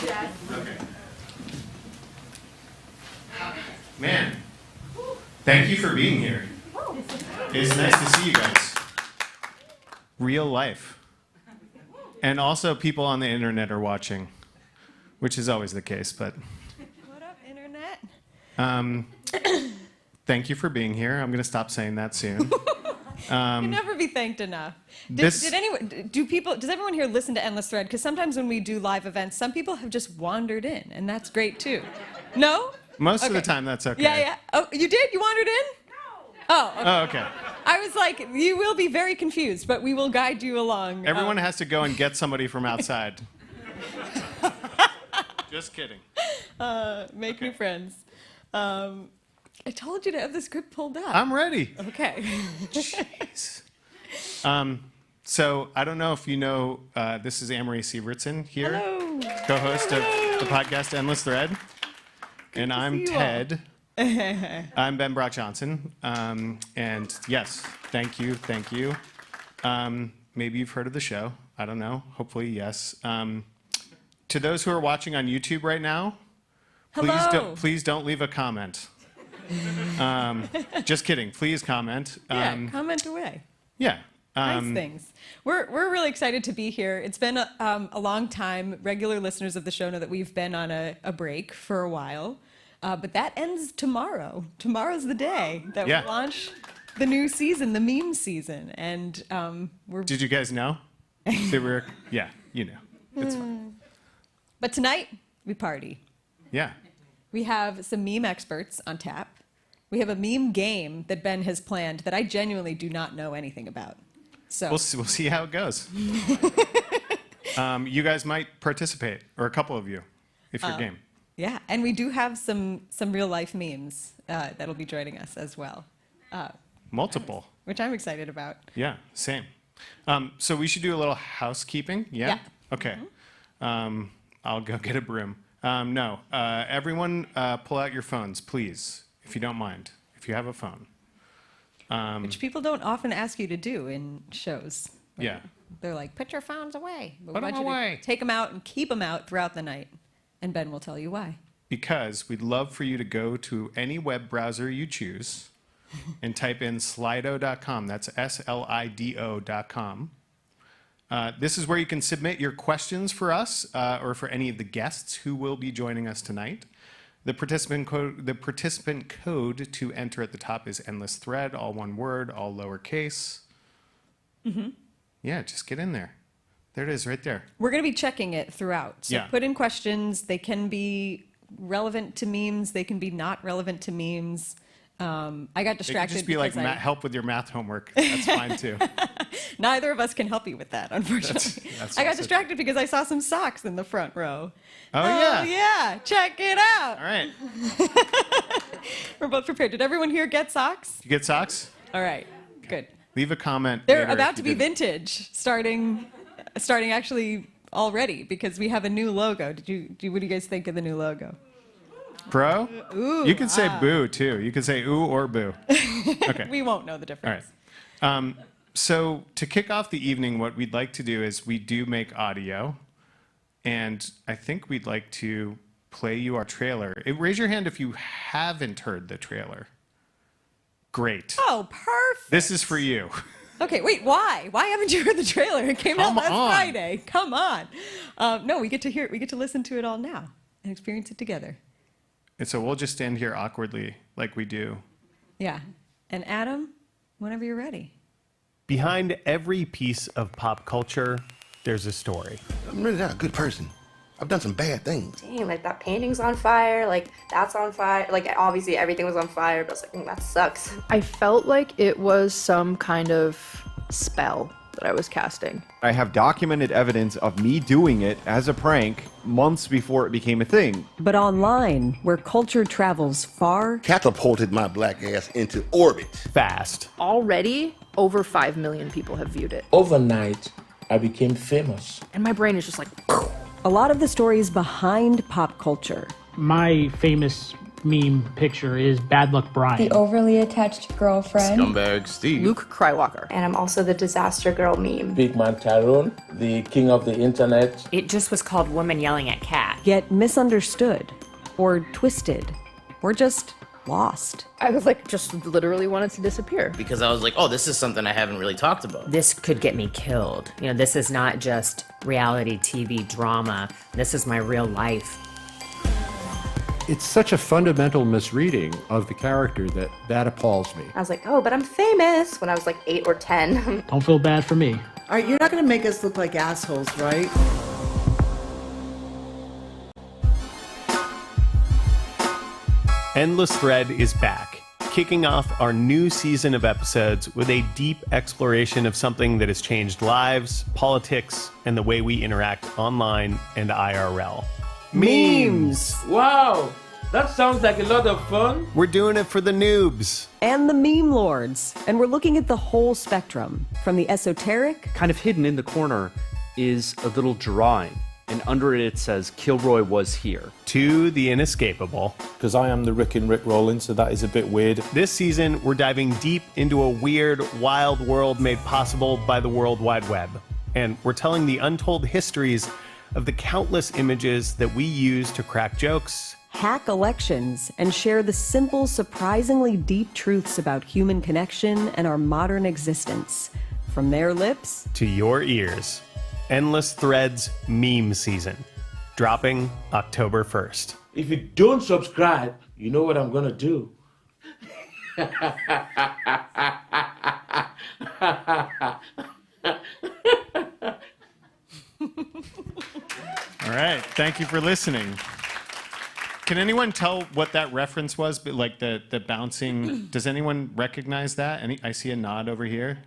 Okay. Man, thank you for being here. It's nice to see you guys. Real life. And also people on the internet are watching, which is always the case, but... What up, internet? Thank you for being here. I'm going to stop saying that soon. You can never be thanked enough. Does everyone here listen to Endless Thread? Because sometimes when we do live events, some people have just wandered in, and that's great too. No? Most of the time, that's okay. Yeah. Oh, you did? You wandered in? No. Oh, okay. Oh, okay. I was like, you will be very confused, but we will guide you along. Everyone has to go and get somebody from outside. Just kidding. Make new friends. I told you to have the script pulled up. I'm ready. Okay. Jeez. So I don't know if you know, this is Amory Sivertson here. Hello. Co-host of the podcast Endless Thread. And I'm Ted. I'm Ben Brock Johnson. And yes, thank you. Maybe you've heard of the show. I don't know. Hopefully, yes. To those who are watching on YouTube right now, please don't leave a comment. Just kidding. Please comment. Comment away. Yeah. Nice things. We're really excited to be here. It's been a long time. Regular listeners of the show know that we've been on a break for a while. But that ends tomorrow. Tomorrow's the day that we launch the new season, the meme season. And Did you guys know? Yeah, you know. It's fine. But tonight, we party. Yeah. We have some meme experts on tap. We have a meme game that Ben has planned that I genuinely do not know anything about. So We'll see how it goes. You guys might participate, or a couple of you, if you're game. Yeah, and we do have some real life memes that'll be joining us as well. Multiple. Which I'm excited about. Yeah, same. So we should do a little housekeeping. Yeah? Okay. I'll go get a broom. No. Everyone pull out your phones, please, if you don't mind, if you have a phone. Which people don't often ask you to do in shows. Yeah. They're like, put your phones away. But Put them away. Take them out and keep them out throughout the night. And Ben will tell you why. Because we'd love for you to go to any web browser you choose and type in slido.com. That's SLIDO.com. This is where you can submit your questions for us or for any of the guests who will be joining us tonight. The participant code to enter at the top is Endless Thread, all one word, all lowercase. Mm-hmm. Yeah, just get in there. There it is, right there. We're going to be checking it throughout. So put in questions. They can be relevant to memes. They can be not relevant to memes. I got distracted. It could just be like help with your math homework. That's fine too. Neither of us can help you with that, unfortunately. I got distracted because I saw some socks in the front row. Oh yeah. Yeah, check it out. All right. We're both prepared. Did everyone here get socks? You get socks? All right, good. Leave a comment. They're about to be vintage, starting actually already, because we have a new logo. What do you guys think of the new logo? Bro? Ooh, you can say boo too. You can say ooh or boo. Okay. We won't know the difference. All right. So to kick off the evening, what we'd like to do is we do make audio, and I think we'd like to play you our trailer. Raise your hand if you haven't heard the trailer. Great. Oh, perfect. This is for you. Okay, wait, why? Why haven't you heard the trailer? It came out last Friday. Come on. No, we get to hear it. We get to listen to it all now and experience it together. And so we'll just stand here awkwardly like we do. Yeah. And Adam, whenever you're ready. Behind every piece of pop culture, there's a story. I'm really not a good person. I've done some bad things. Dang, like that painting's on fire, like that's on fire. Like obviously everything was on fire, but I was like, that sucks. I felt like it was some kind of spell that I was casting. I have documented evidence of me doing it as a prank months before it became a thing. But online, where culture travels far, Catapulted my black ass into orbit. Fast. Already, over 5 million people have viewed it. Overnight, I became famous. And my brain is just like... a lot of the stories behind pop culture. My famous meme picture is Bad Luck Brian. The overly attached girlfriend. Scumbag Steve. Luke Crywalker. And I'm also the disaster girl meme. Big Man Tyrone, the king of the internet. It just was called Woman Yelling at Cat. Get misunderstood, or twisted, or just lost. I was like, just literally wanted to disappear. Because I was like, oh, this is something I haven't really talked about. This could get me killed. You know, this is not just reality TV drama. This is my real life. It's such a fundamental misreading of the character that appalls me. I was like, oh, but I'm famous when I was like 8 or 10. Don't feel bad for me. All right, you're not going to make us look like assholes, right? Endless Thread is back, kicking off our new season of episodes with a deep exploration of something that has changed lives, politics, and the way we interact online and IRL. Memes! Wow, that sounds like a lot of fun. We're doing it for the noobs. And the meme lords. And we're looking at the whole spectrum, from the esoteric. Kind of hidden in the corner is a little drawing. And under it says, Kilroy was here. To the inescapable. Because I am the Rick and Rick Rollins, so that is a bit weird. This season, we're diving deep into a weird, wild world made possible by the World Wide Web. And we're telling the untold histories of the countless images that we use to crack jokes, Hack elections, and share the simple, surprisingly deep truths about human connection and our modern existence. From their lips to your ears. Endless Threads Meme Season, dropping October 1st. If you don't subscribe, you know what I'm gonna do. All right. Thank you for listening. Can anyone tell what that reference was? But like the bouncing. Does anyone recognize that? I see a nod over here.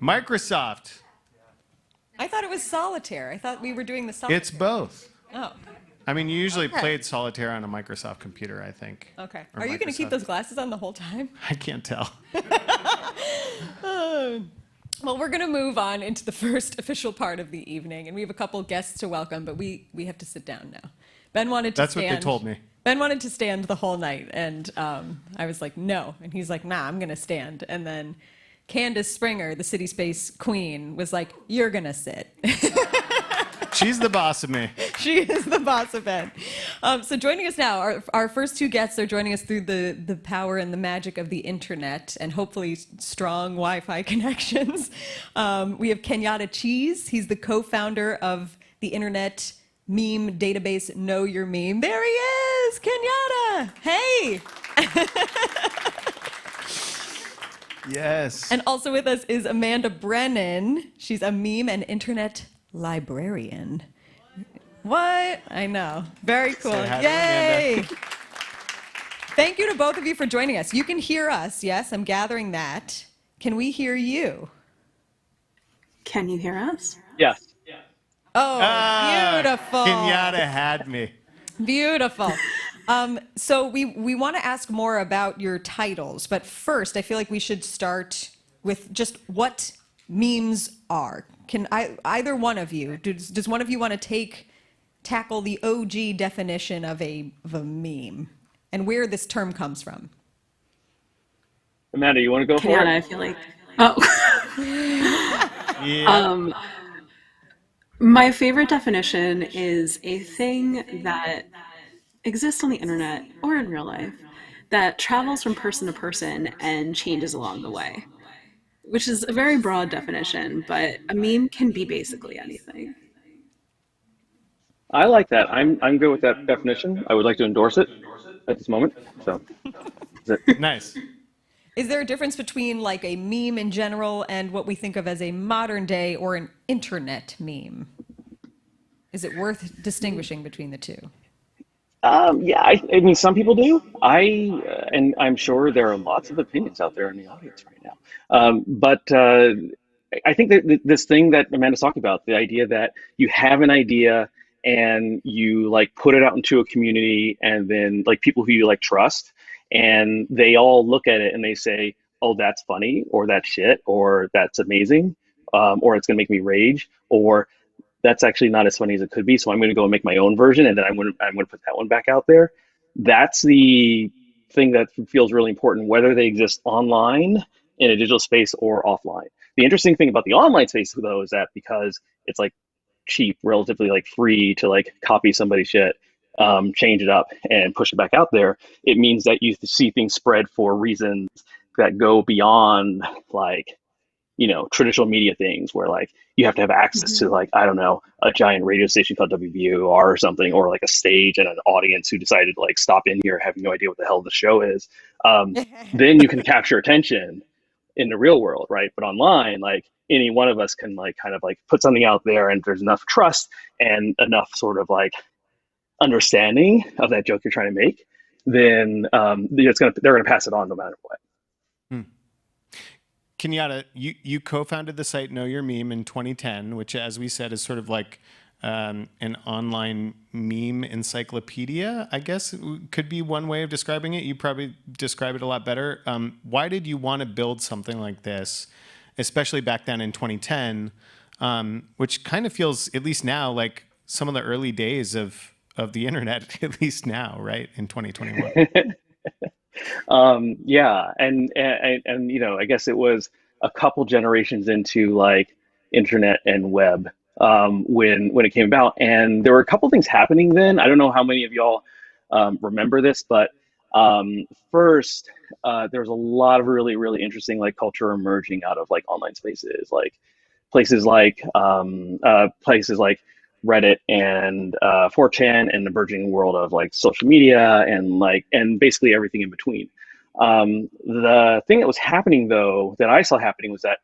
Microsoft. I thought it was solitaire. I thought we were doing the solitaire. It's both. Oh. I mean, you usually Okay. played solitaire on a Microsoft computer, I think. Okay. Or Are you going to keep Microsoft. those glasses on the whole time? I can't tell. Well, we're going to move on into the first official part of the evening, and we have a couple guests to welcome, but we have to sit down now. Ben wanted to That's stand. what they told me. Ben wanted to stand the whole night, and I was like, no. And he's like, nah, I'm going to stand. And then Candace Springer, the City Space queen, was like, you're going to sit. She's the boss of me. She is the boss of Ben. So joining us now, our first two guests are joining us through the power and the magic of the internet and hopefully strong Wi-Fi connections. We have Kenyatta Cheese. He's the co-founder of the internet meme database Know Your Meme. There he is, Kenyatta. Hey. Yes. And also with us is Amanda Brennan. She's a meme and internet librarian. What? I know. Very cool. Say hi to Yay! Amanda. Thank you to both of you for joining us. You can hear us. Yes, I'm gathering that. Can we hear you? Can you hear us? Yes. Oh, beautiful. Kenyatta had me. Beautiful. So we want to ask more about your titles, but first I feel like we should start with just what memes are. Can either one of you, does one of you want to tackle the OG definition of a meme and where this term comes from? Amanda, you want to go for it? I feel like. Oh. Yeah. My favorite definition is a thing that exists on the internet or in real life that travels from person to person and changes along the way, which is a very broad definition, but a meme can be basically anything. I like that. I'm good with that definition. I would like to endorse it at this moment. So, that's it. Nice. Is there a difference between like a meme in general and what we think of as a modern day or an internet meme? Is it worth distinguishing between the two? Yeah, I mean, some people do. And I'm sure there are lots of opinions out there in the audience right now. But I think that this thing that Amanda's talking about, the idea that you have an idea and you like put it out into a community, and then like people who you like trust, and they all look at it and they say, oh, that's funny, or that's shit, or that's amazing, or it's gonna make me rage, or that's actually not as funny as it could be, so I'm gonna go and make my own version, and then I'm gonna put that one back out there. That's the thing that feels really important, whether they exist online in a digital space or offline. The interesting thing about the online space, though, is that because it's like cheap, relatively like free to like copy somebody's shit, change it up and push it back out there, it means that you see things spread for reasons that go beyond like, you know, traditional media things where like you have to have access to like, I don't know, a giant radio station called WBUR or something, or like a stage and an audience who decided to like stop in here having no idea what the hell the show is. Then you can capture attention in the real world, right? But online, like any one of us can like kind of like put something out there, and there's enough trust and enough sort of like understanding of that joke you're trying to make, then they're gonna pass it on no matter what. Kenyatta, you co-founded the site Know Your Meme in 2010, which, as we said, is sort of like an online meme encyclopedia, I guess could be one way of describing it. You probably describe it a lot better. Why did you want to build something like this, especially back then in 2010, which kind of feels, at least now, like some of the early days of the internet, at least now, right, in 2021? Yeah, and you know, I guess it was a couple generations into like internet and web when it came about, and there were a couple things happening then. I don't know how many of y'all remember this, but first there was a lot of really, really interesting like culture emerging out of like online spaces, like places like Reddit and 4chan, and the burgeoning world of like social media and basically everything in between. The thing that was happening though, that I saw happening, was that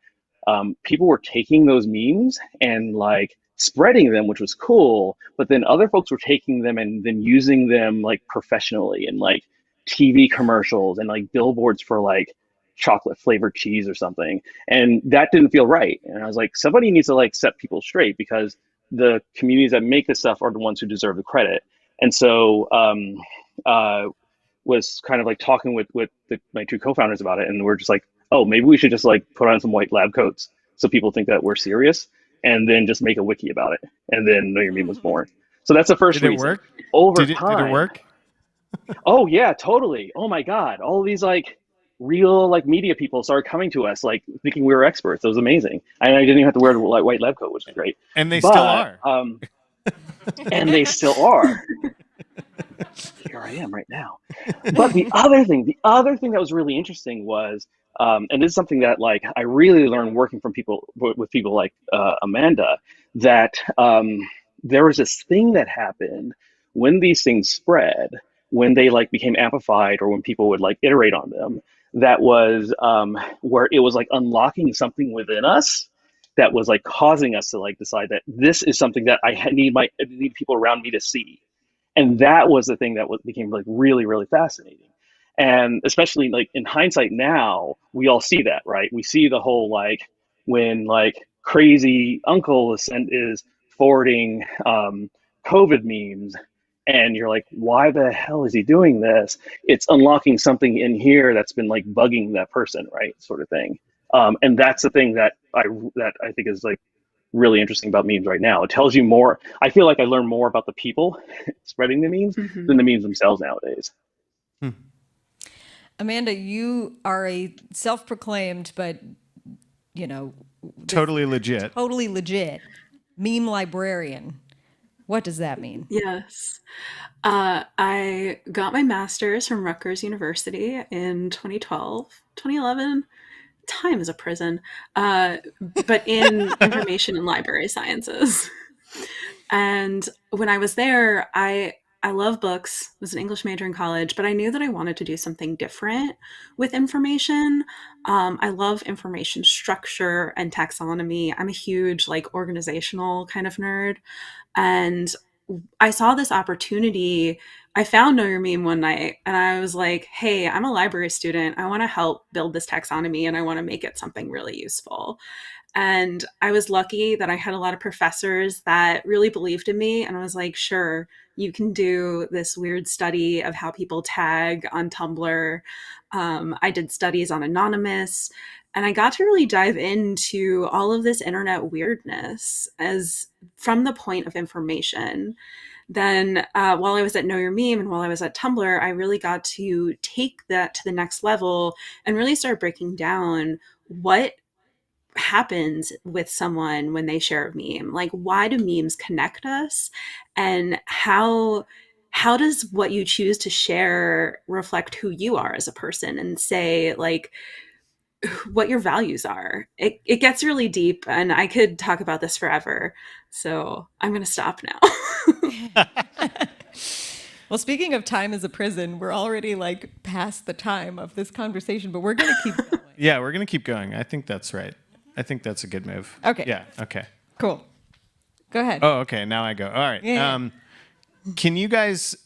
people were taking those memes and like spreading them, which was cool, but then other folks were taking them and then using them like professionally in like TV commercials and like billboards for like chocolate flavored cheese or something. And that didn't feel right. And I was like, somebody needs to like set people straight, because the communities that make this stuff are the ones who deserve the credit. And so was kind of like talking with my two co-founders about it, and we're just like, oh, maybe we should just like put on some white lab coats so people think that we're serious, and then just make a wiki about it. And then Know Your Meme was born. So that's the first reason. Did it work? Over Did time. it work? Oh yeah, totally. Oh my God. All these like real like media people started coming to us like thinking we were experts. It was amazing. And I didn't even have to wear the white lab coat, which is great. And they still are. And they still are. Here I am right now. But the other thing that was really interesting was, and this is something that like I really learned working with people like Amanda, that there was this thing that happened when these things spread, when they like became amplified, or when people would like iterate on them, that was where it was like unlocking something within us that was like causing us to like decide that this is something that I need people around me to see. And that was the thing that became like really, really fascinating. And especially like in hindsight now, we all see that, right? We see the whole like when like crazy uncle is forwarding COVID memes, and you're like, why the hell is he doing this? It's unlocking something in here that's been like bugging that person, right? Sort of thing. And that's the thing that I think is like really interesting about memes right now. It tells you more. I feel like I learn more about the people spreading the memes than the memes themselves nowadays. Amanda, you are a self-proclaimed, but you know, totally legit meme librarian. What does that mean? Yes. I got my master's from Rutgers University in 2011. Time is a prison, but in information and library sciences. And when I was there, I love books, was an English major in college, but I knew that I wanted to do something different with information. I love information structure and taxonomy. I'm a huge like organizational kind of nerd. And I saw this opportunity. I found Know Your Meme one night, and I was like, hey, I'm a library student. I want to help build this taxonomy, and I want to make it something really useful. And I was lucky that I had a lot of professors that really believed in me. And I was like, sure, you can do this weird study of how people tag on Tumblr. I did studies on Anonymous, and I got to really dive into all of this internet weirdness as from the point of information. then while I was at Know Your Meme and while I was at Tumblr, I really got to take that to the next level and really start breaking down what happens with someone when they share a meme. Like, why do memes connect us, and how does what you choose to share reflect who you are as a person, and say like what your values are. It gets really deep, and I could talk about this forever, so I'm gonna stop now. Well, speaking of time as a prison, we're already like past the time of this conversation, but we're going to keep going. Yeah, we're going to keep going. I think that's right. I think that's a good move. Okay. Yeah, okay. Cool. Go ahead. Oh, okay. Now I go. All right. Yeah. Can you guys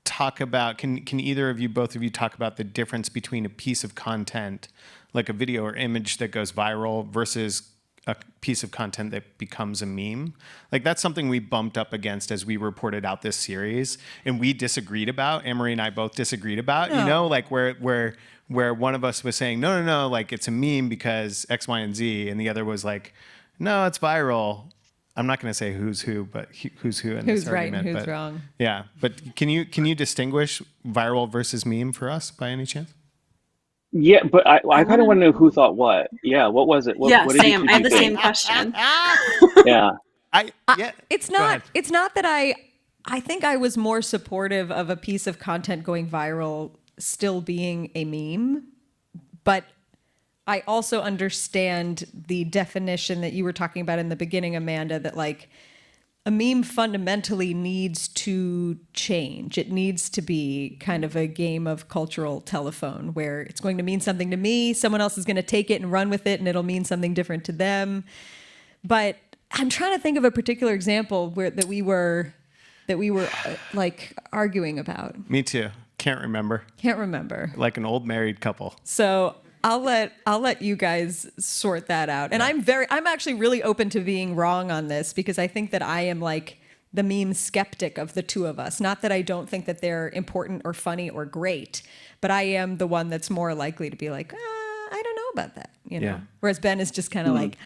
talk about, can either of you, both of you talk about the difference between a piece of content, like a video or image that goes viral versus a piece of content that becomes a meme? Like, that's something we bumped up against as we reported out this series, and we disagreed about. Amory and I both disagreed about, you know, like where one of us was saying, no, like it's a meme because X, Y, and Z, and the other was like, no, it's viral. I'm not going to say who's who, but who's who in who's this right argument. and who's but, wrong. Yeah, but can you distinguish viral versus meme for us by any chance? Yeah, but I kind of want to know who thought what. Yeah, what was it? What did Same. I had the same question. Yeah. It's not that I think I was more supportive of a piece of content going viral still being a meme, but I also understand the definition that you were talking about in the beginning, Amanda, that like a meme fundamentally needs to change. It needs to be kind of a game of cultural telephone where it's going to mean something to me, someone else is going to take it and run with it, and it'll mean something different to them. But I'm trying to think of a particular example that we were like arguing about. Me too. Can't remember. Like an old married couple. So I'll let you guys sort that out. And I'm actually really open to being wrong on this, because I think that I am like the meme skeptic of the two of us. Not that I don't think that they're important or funny or great, but I am the one that's more likely to be like, I don't know about that, you know. Yeah. Whereas Ben is just kind of like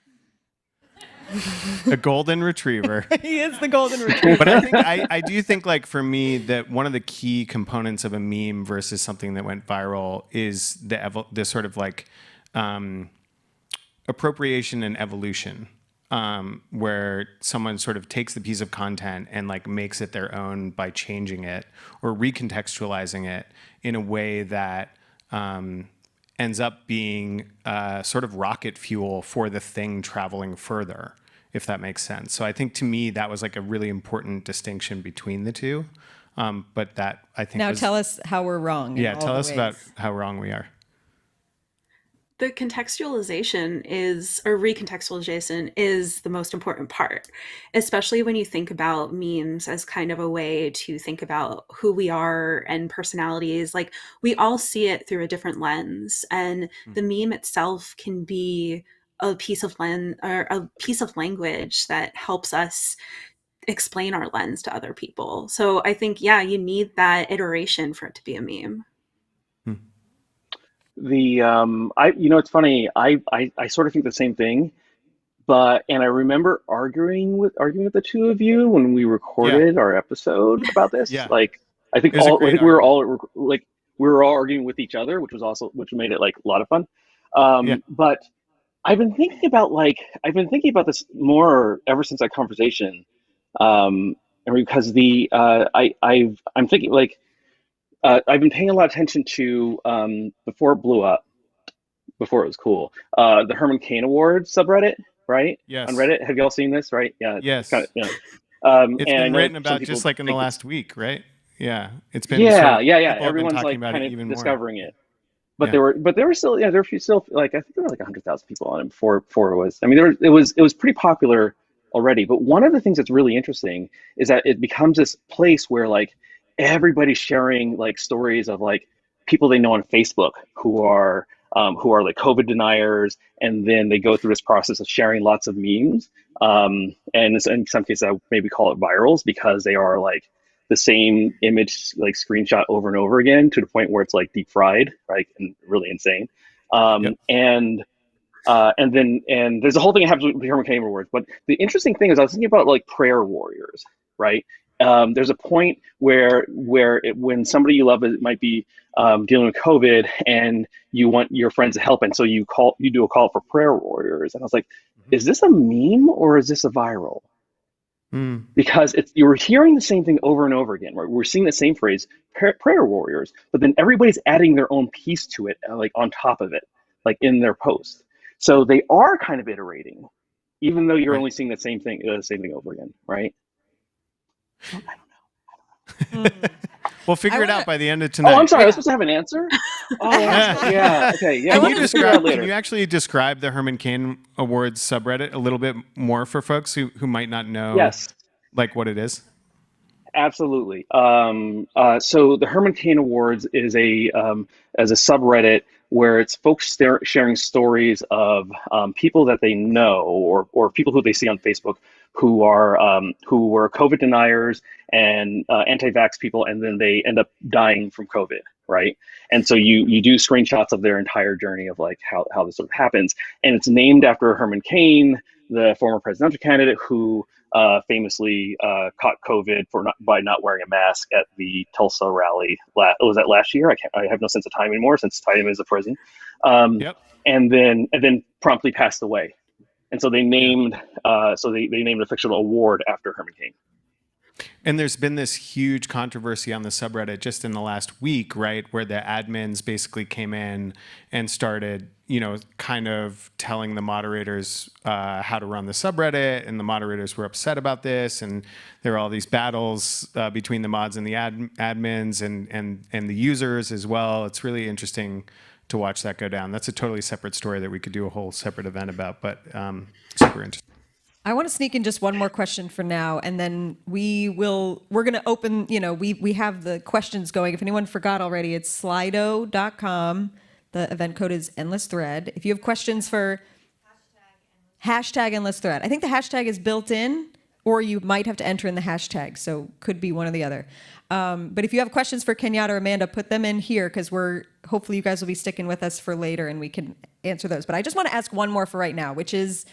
a golden retriever. He is the golden retriever. But I do think, like, for me, that one of the key components of a meme versus something that went viral is the sort of like appropriation and evolution, where someone sort of takes the piece of content and like makes it their own by changing it or recontextualizing it in a way that ends up being sort of rocket fuel for the thing traveling further, if that makes sense. So I think, to me, that was like a really important distinction between the two. But that, I think, now tell us how we're wrong. Yeah, tell us about how wrong we are. The contextualization or recontextualization is the most important part, especially when you think about memes as kind of a way to think about who we are and personalities. Like, we all see it through a different lens, and the meme itself can be a piece of language that helps us explain our lens to other people. So I think, yeah, you need that iteration for it to be a meme. It's funny. I sort of think the same thing, and I remember arguing with the two of you when we recorded our episode about this. Yeah. Like, I think we were all arguing with each other, which made it like a lot of fun. But I've been thinking about this more ever since that conversation, and because I'm thinking like. I've been paying a lot of attention to, before it blew up, before it was cool, the Herman Cain Awards subreddit, right? Yes. On Reddit. Have y'all seen this, right? Yeah. Yes. It's been written about just like in the last week, right? Yeah. It's been. Everyone's like kind of discovering it. But there were still, there were still, like, I think there were like 100,000 people on it before it was. I mean, it was pretty popular already. But one of the things that's really interesting is that it becomes this place where, like, everybody's sharing like stories of like people they know on Facebook who are like COVID deniers, and then they go through this process of sharing lots of memes. And in some cases, I would maybe call it virals, because they are like the same image, like screenshot over and over again, to the point where it's like deep fried, right, and really insane. And there's a whole thing that happens with the Herman Cain Awards. But the interesting thing is, I was thinking about like prayer warriors, right? there's a point where when somebody you love might be dealing with COVID and you want your friends to help, and so you do a call for prayer warriors, and I was like, is this a meme or is this a viral? Because you were hearing the same thing over and over again. We're seeing the same phrase, prayer warriors, but then everybody's adding their own piece to it, like on top of it, like in their post. So they are kind of iterating, even though you're only seeing the same thing over again, right? We'll figure it out by the end of tonight. Oh, I'm sorry. I was supposed to have an answer? Oh, yeah. Okay. Yeah. Can you actually describe the Herman Cain Awards subreddit a little bit more for folks who might not know like what it is? Absolutely. So the Herman Cain Awards is as a subreddit where it's folks sharing stories of people that they know or people who they see on Facebook who were COVID deniers and anti-vax people, and then they end up dying from COVID, right? And so you do screenshots of their entire journey of like how this sort of happens, and it's named after Herman Cain, the former presidential candidate who famously caught COVID by not wearing a mask at the Tulsa rally. Was that last year? I have no sense of time anymore since time is a prison. And then promptly passed away. And so they named they named a fictional award after Herman Cain. And there's been this huge controversy on the subreddit just in the last week, right, where the admins basically came in and started, kind of telling the moderators how to run the subreddit, and the moderators were upset about this, and there were all these battles between the mods and the admins and the users as well. It's really interesting to watch that go down. That's a totally separate story that we could do a whole separate event about, but super interesting. I want to sneak in just one more question for now, and then we're going to open, we have the questions going. If anyone forgot already, it's slido.com. The event code is endless thread. If you have questions for hashtag endless thread, I think the hashtag is built in, or you might have to enter in the hashtag, so could be one or the other. But if you have questions for Kenyatta or Amanda, put them in here, because hopefully you guys will be sticking with us for later and we can answer those. But I just want to ask one more for right now, which is,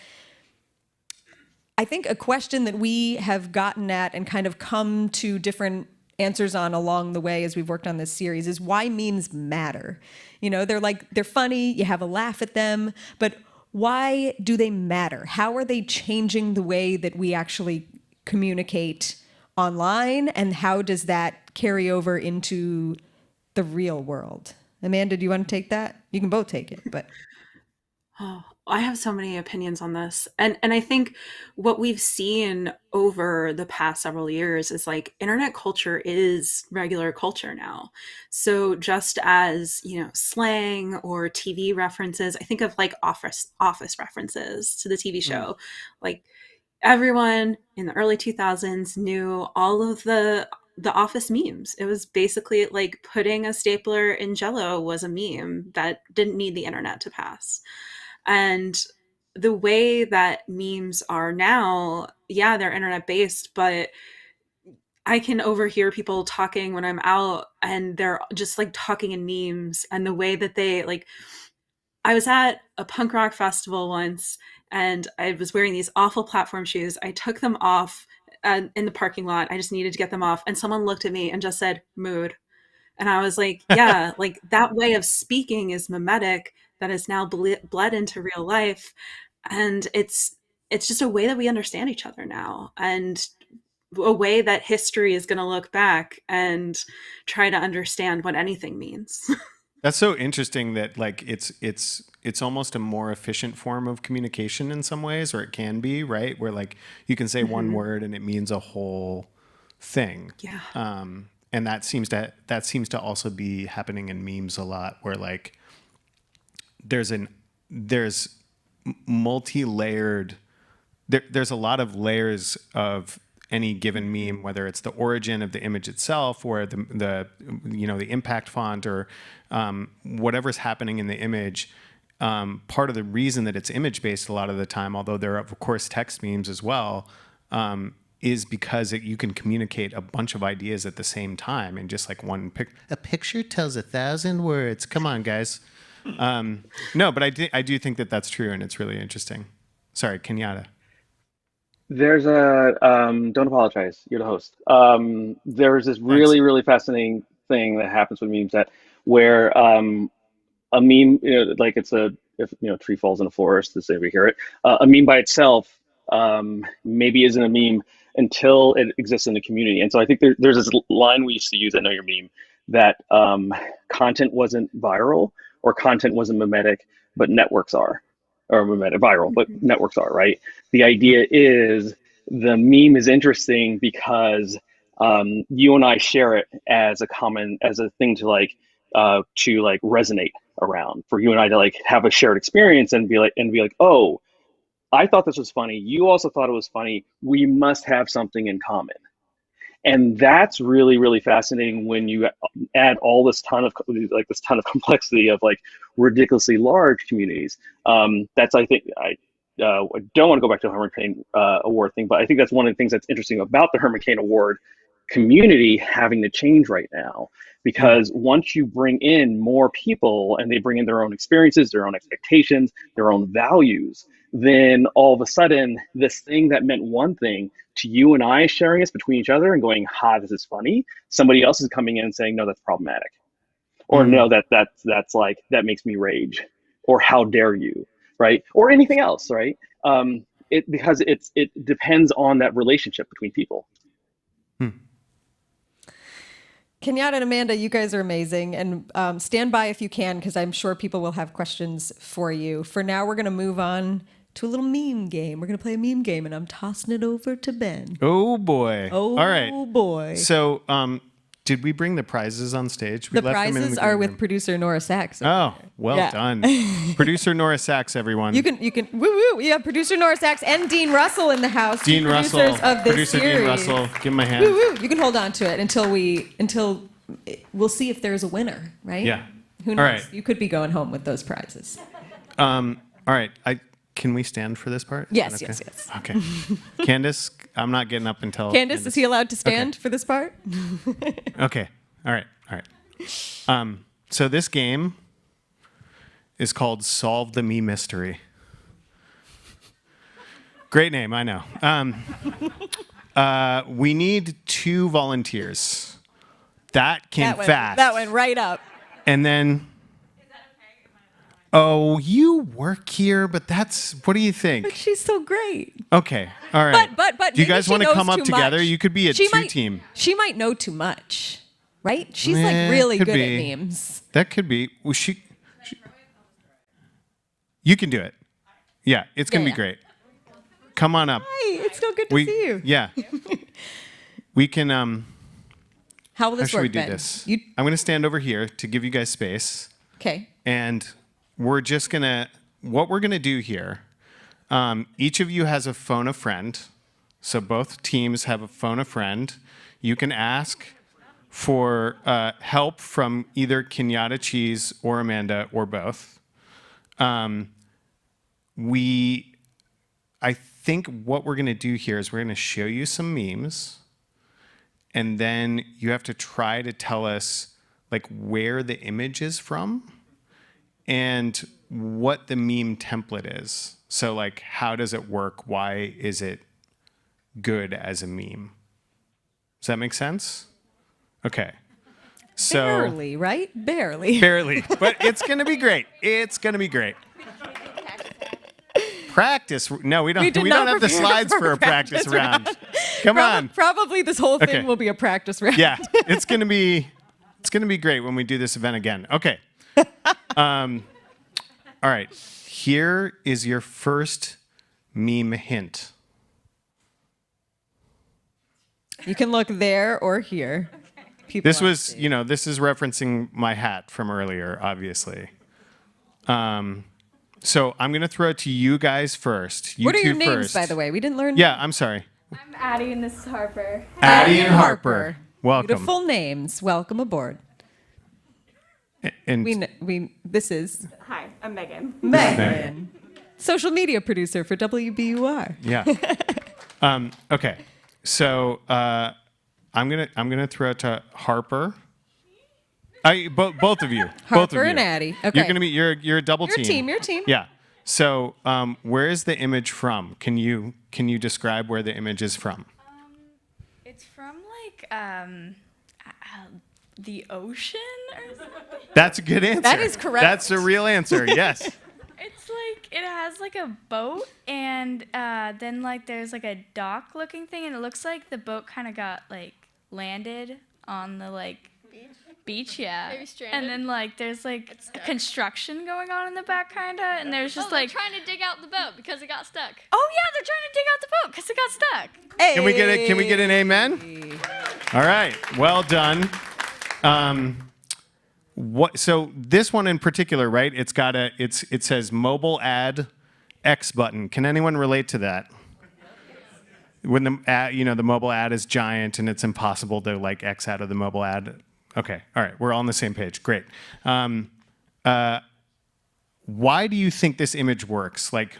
I think a question that we have gotten at and kind of come to different answers on along the way as we've worked on this series is why memes matter. They're funny, you have a laugh at them, but why do they matter? How are they changing the way that we actually communicate online, and how does that carry over into the real world? Amanda, do you want to take that? You can both take it, but... Oh, I have so many opinions on this. And I think what we've seen over the past several years is like internet culture is regular culture now. So just as, slang or TV references, I think of like office references to the TV show. Like everyone in the early 2000s knew all of the Office memes. It was basically like putting a stapler in Jell-O was a meme that didn't need the internet to pass. And the way that memes are now, yeah, they're internet based, but I can overhear people talking when I'm out and they're just like talking in memes, and the way that they I was at a punk rock festival once and I was wearing these awful platform shoes. I took them off in the parking lot. I just needed to get them off. And someone looked at me and just said, mood. And I was like, yeah, like that way of speaking is mimetic that is now bled into real life. And it's just a way that we understand each other now, and a way that history is going to look back and try to understand what anything means. That's so interesting that it's almost a more efficient form of communication in some ways, or it can be, right? Where you can say one word and it means a whole thing. Yeah. And that seems to also be happening in memes a lot, where there's multi-layered, there's a lot of layers of any given meme, whether it's the origin of the image itself or the impact font or whatever's happening in the image. Part of the reason that it's image based a lot of the time, although there are of course text memes as well, is because you can communicate a bunch of ideas at the same time in just one a picture tells 1,000 words. Come on, guys. No, but I do think that that's true, and it's really interesting. Sorry, Kenyatta. There's a don't apologize. You're the host. There's this Thanks. really fascinating thing that happens with memes where a meme, like it's if tree falls in a forest, to say we hear it. A meme by itself maybe isn't a meme until it exists in the community. And so I think there's this line we used to use at Know Your Meme that content wasn't viral or content wasn't memetic, but networks are, or memetic, viral, but networks are, right? The idea is the meme is interesting because you and I share it as a thing to resonate around, for you and I to like have a shared experience and be like, oh, I thought this was funny. You also thought it was funny. We must have something in common. And that's really fascinating when you add all this ton of complexity of like ridiculously large communities. That's, I think, I don't want to go back to the Herman Cain Award thing, but I think that's one of the things that's interesting about the Herman Cain Award community having to change right now, because once you bring in more people and they bring in their own experiences, their own expectations, their own values, then all of a sudden this thing that meant one thing to you and I sharing this between each other and going, ha, this is funny, somebody else is coming in and saying, no, that's problematic, or no, that's like, that makes me rage, or how dare you, right? Or anything else, right? Because it depends on that relationship between people. Kenyatta and Amanda, you guys are amazing. And stand by if you can, because I'm sure people will have questions for you. For now, we're going to move on to a little meme game. We're going to play a meme game, and I'm tossing it over to Ben. Oh, boy. Oh, all right. boy. So did we bring the prizes on stage? The prizes are with producer Nora Sachs. Oh, well done. Producer Nora Sachs, everyone. You can, woo woo. We have producer Nora Sachs and Dean Russell in the house. Dean Russell, of this producer series. Dean Russell, give him a hand. Woo woo. You can hold on to it until we'll see if there's a winner, right? Yeah. Who knows? All right. You could be going home with those prizes. All right. Can we stand for this part? Yes, okay? yes. Okay. Candace, I'm not getting up until... Candace, is he allowed to stand for this part? Okay. All right. So this game is called Solve the Me Mystery. Great name, I know. We need 2 volunteers. That came fast. That went right up. And then... Oh, you work here, but what do you think? But she's so great. Okay, all right. But do you guys want to come up together? You could be a 2-team. She might know too much, right? She's like really good at memes. That could be. Well, you can do it. Yeah, it's gonna be great. Come on up. Hi, it's so good to see you. Yeah. We can. How will this should work, we do Ben? this? I'm gonna stand over here to give you guys space. Okay. And we're just what we're gonna do here, each of you has a phone a friend. So both teams have a phone a friend. You can ask for help from either Kenyatta Cheese or Amanda or both. I think what we're gonna do here is we're gonna show you some memes, and then you have to try to tell us like where the image is from and what the meme template is. So like, how does it work? Why is it good as a meme? Does that make sense? Okay. So Barely, right? Barely. Barely. But it's going to be great. It's going to be great. Practice. No, we don't have the slides for a practice round. Come on. Probably this whole thing will be a practice round. Yeah. It's going to be great when we do this event again. Okay. All right. Here is your first meme hint. You can look there or here. This was, this is referencing my hat from earlier, obviously. So I'm going to throw it to you guys first. What are your names, by the way? We didn't learn. Yeah, I'm sorry. I'm Addie and this is Harper. Addie and Harper. Welcome. Beautiful names. Welcome aboard. And this is... Hi, I'm Megan. Megan. Social media producer for WBUR. Yeah. Okay. So I'm gonna throw it to Harper. Both of you. Harper and Addie. Okay. You're a double team. Your team. Yeah. So, where is the image from? Can you describe where the image is from? It's from like the ocean or something. That's a good answer. That is correct. That's a real answer. Yes. It's like it has like a boat, and then like there's like a dock looking thing, and it looks like the boat kind of got like landed on the like beach, yeah. Maybe stranded. And then like there's like construction going on in the back kinda, and there's just like trying to dig out the boat because it got stuck. oh yeah, they're trying to dig out the boat because it got stuck. Hey. Can we get an amen? All right. Well done. So this one in particular, right? It says mobile ad X button. Can anyone relate to that? When the ad, the mobile ad is giant and it's impossible to like X out of the mobile ad. Okay. All right. We're all on the same page. Great. Why do you think this image works? Like,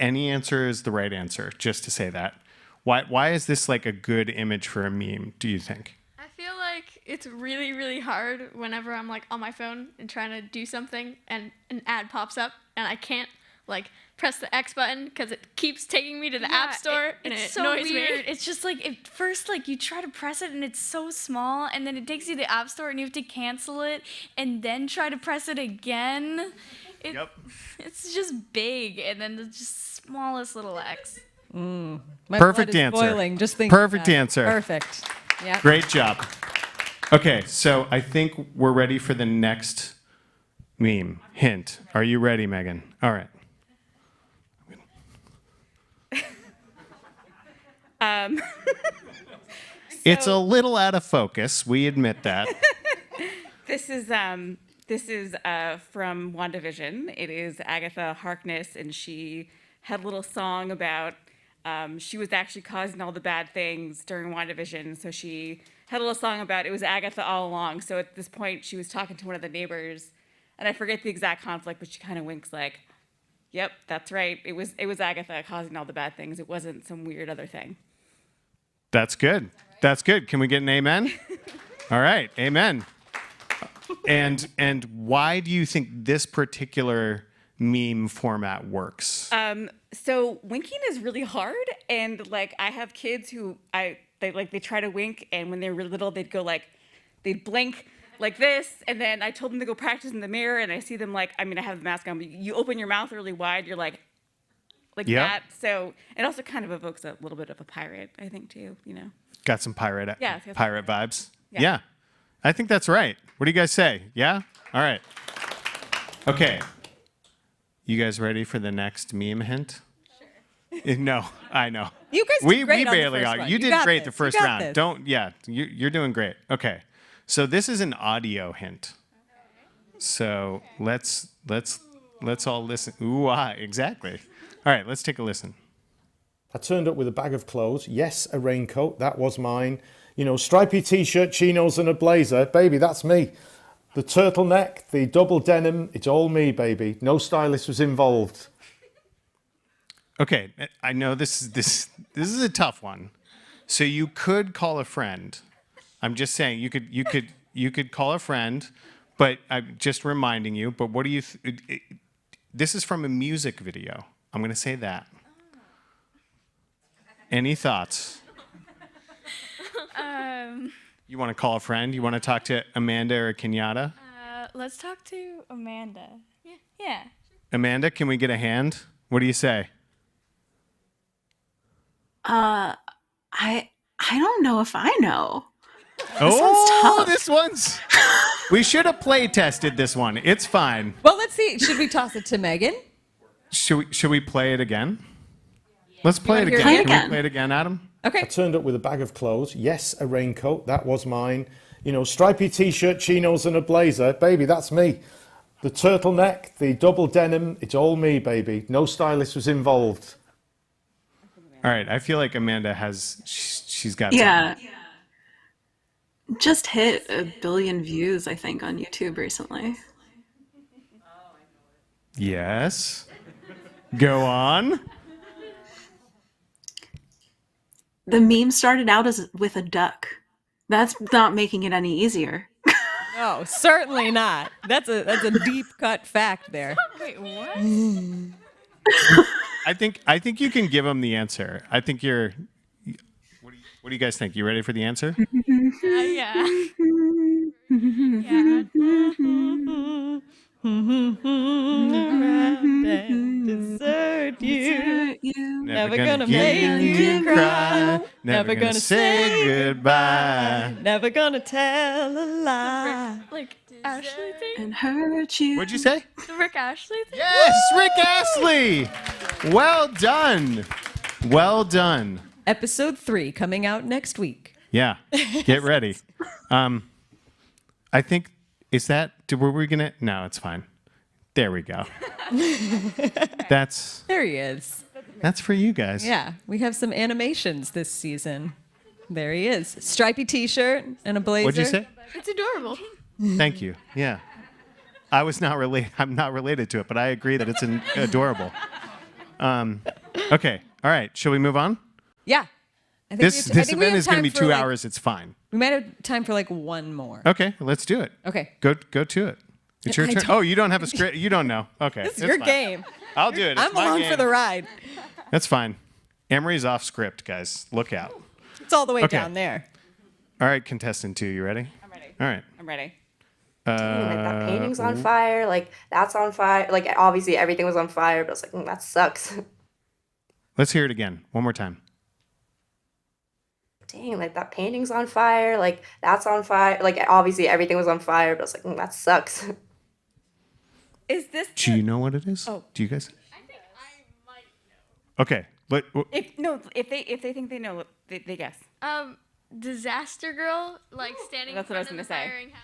any answer is the right answer. Just to say that. Why is this like a good image for a meme? Do you think? I feel like it's really, really hard whenever I'm like on my phone and trying to do something and an ad pops up and I can't like press the X button because it keeps taking me to the app store and it so annoys weird. me. It's just like at first like you try to press it and it's so small, and then it takes you to the app store and you have to cancel it and then try to press it again. It's just big, and then the just smallest little X. My Perfect blood is answer. boiling, just thinking Perfect about it. answer. Perfect. Yep. Great job. Okay, so I think we're ready for the next meme. Hint. Are you ready, Megan? All right. It's a little out of focus. We admit that. This is from WandaVision. It is Agatha Harkness, and she had a little song about she was actually causing all the bad things during WandaVision. So she had a little song about it was Agatha all along. So at this point, she was talking to one of the neighbors, and I forget the exact conflict, but she kind of winks like, "Yep, that's right. It was Agatha causing all the bad things. It wasn't some weird other thing." That's good. That's good. Can we get an amen? All right. Amen. And why do you think this particular meme format works? So winking is really hard, and like I have kids who they try to wink, and when they're really little, they'd blink like this, and then I told them to go practice in the mirror, and I see them I have the mask on, but you open your mouth really wide, you're like that. So it also kind of evokes a little bit of a pirate, I think, too. Got some pirate vibes. Yeah. I think that's right. What do you guys say? Yeah? All right. Okay. You guys ready for the next meme hint? Sure. No, I know. You guys did great on the first one. You did got great this. the first You got round. this. You're doing great. Okay. So this is an audio hint. So let's all listen. Ooh, exactly. All right, let's take a listen. I turned up with a bag of clothes. Yes, a raincoat. That was mine. Stripy t-shirt, chinos and a blazer. Baby, that's me. The turtleneck, the double denim. It's all me, baby. No stylist was involved. Okay, I know this is a tough one. So you could call a friend. I'm just saying you could call a friend, but I'm just reminding you. But what do you? This is from a music video. I'm going to say that. Any thoughts? You want to call a friend? You want to talk to Amanda or Kenyatta? Let's talk to Amanda. Yeah. Amanda, can we get a hand? What do you say? I don't know if I know. This one's. We should have play tested this one. It's fine. Well, let's see. Should we toss it to Megan? Should we play it again? Let's play it again. Can we play it again, Adam? Okay. I turned up with a bag of clothes. Yes, a raincoat. That was mine. Stripy t-shirt, chinos and a blazer. Baby, that's me. The turtleneck, the double denim. It's all me, baby. No stylist was involved. All right. I feel like Amanda she's got something. Just hit 1 billion views, I think, on YouTube recently. Yes. Go on. The meme started out with a duck. That's not making it any easier. No, certainly not. That's a deep cut fact there. Wait, what? I think you can give him the answer. I think you're. What do you guys think? You ready for the answer? Yeah. Desert you. Never gonna make you cry. Never gonna say goodbye. Never gonna tell a lie. Like Ashley thing? And hurt you. What'd you say? The Rick Ashley thing? Yes, Rick Astley. Well done. Well done. Episode 3 coming out next week. Yeah, get ready. I think, were we gonna? No, it's fine. There we go. There he is. That's for you guys. Yeah, we have some animations this season. There he is. Stripy t-shirt and a blazer. What'd you say? It's adorable. Thank you. Yeah. I'm not related to it, but I agree that it's adorable. Okay. All right. Shall we move on? Yeah. This event is going to be 2 hours. It's fine. We might have time for like one more. Okay. Let's do it. Okay. Go to it. It's your turn. Oh, you don't have a script. You don't know. Okay. This is your game. I'll do it. It's I'm my along game. for the ride. That's fine. Amory's off script, guys. Look out. It's all the way Okay. down there. All right, contestant 2, you ready? I'm ready. All right. I'm ready. Like that painting's on fire. Like that's on fire. Like obviously everything was on fire, but it's like that sucks. Let's hear it again. One more time. Dang, like that painting's on fire. Like that's on fire. Like obviously everything was on fire, but it's like that sucks. Is this? Do you know what it is? Oh. Do you guys? I think I might know. Okay. If they think they know, they guess. Disaster Girl, like standing That's in what I was front of gonna the say. firing house.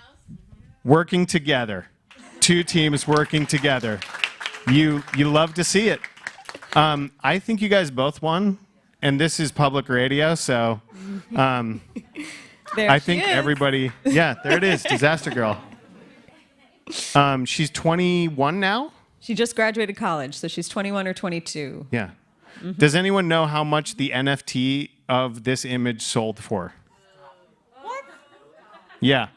Working together. 2 teams working together. You love to see it. I think you guys both won, and this is public radio, so There I she think is. everybody. Yeah, there it is. Disaster Girl. She's 21 now. She just graduated college, so she's 21 or 22. Yeah. Does anyone know how much the NFT of this image sold for? What? Yeah.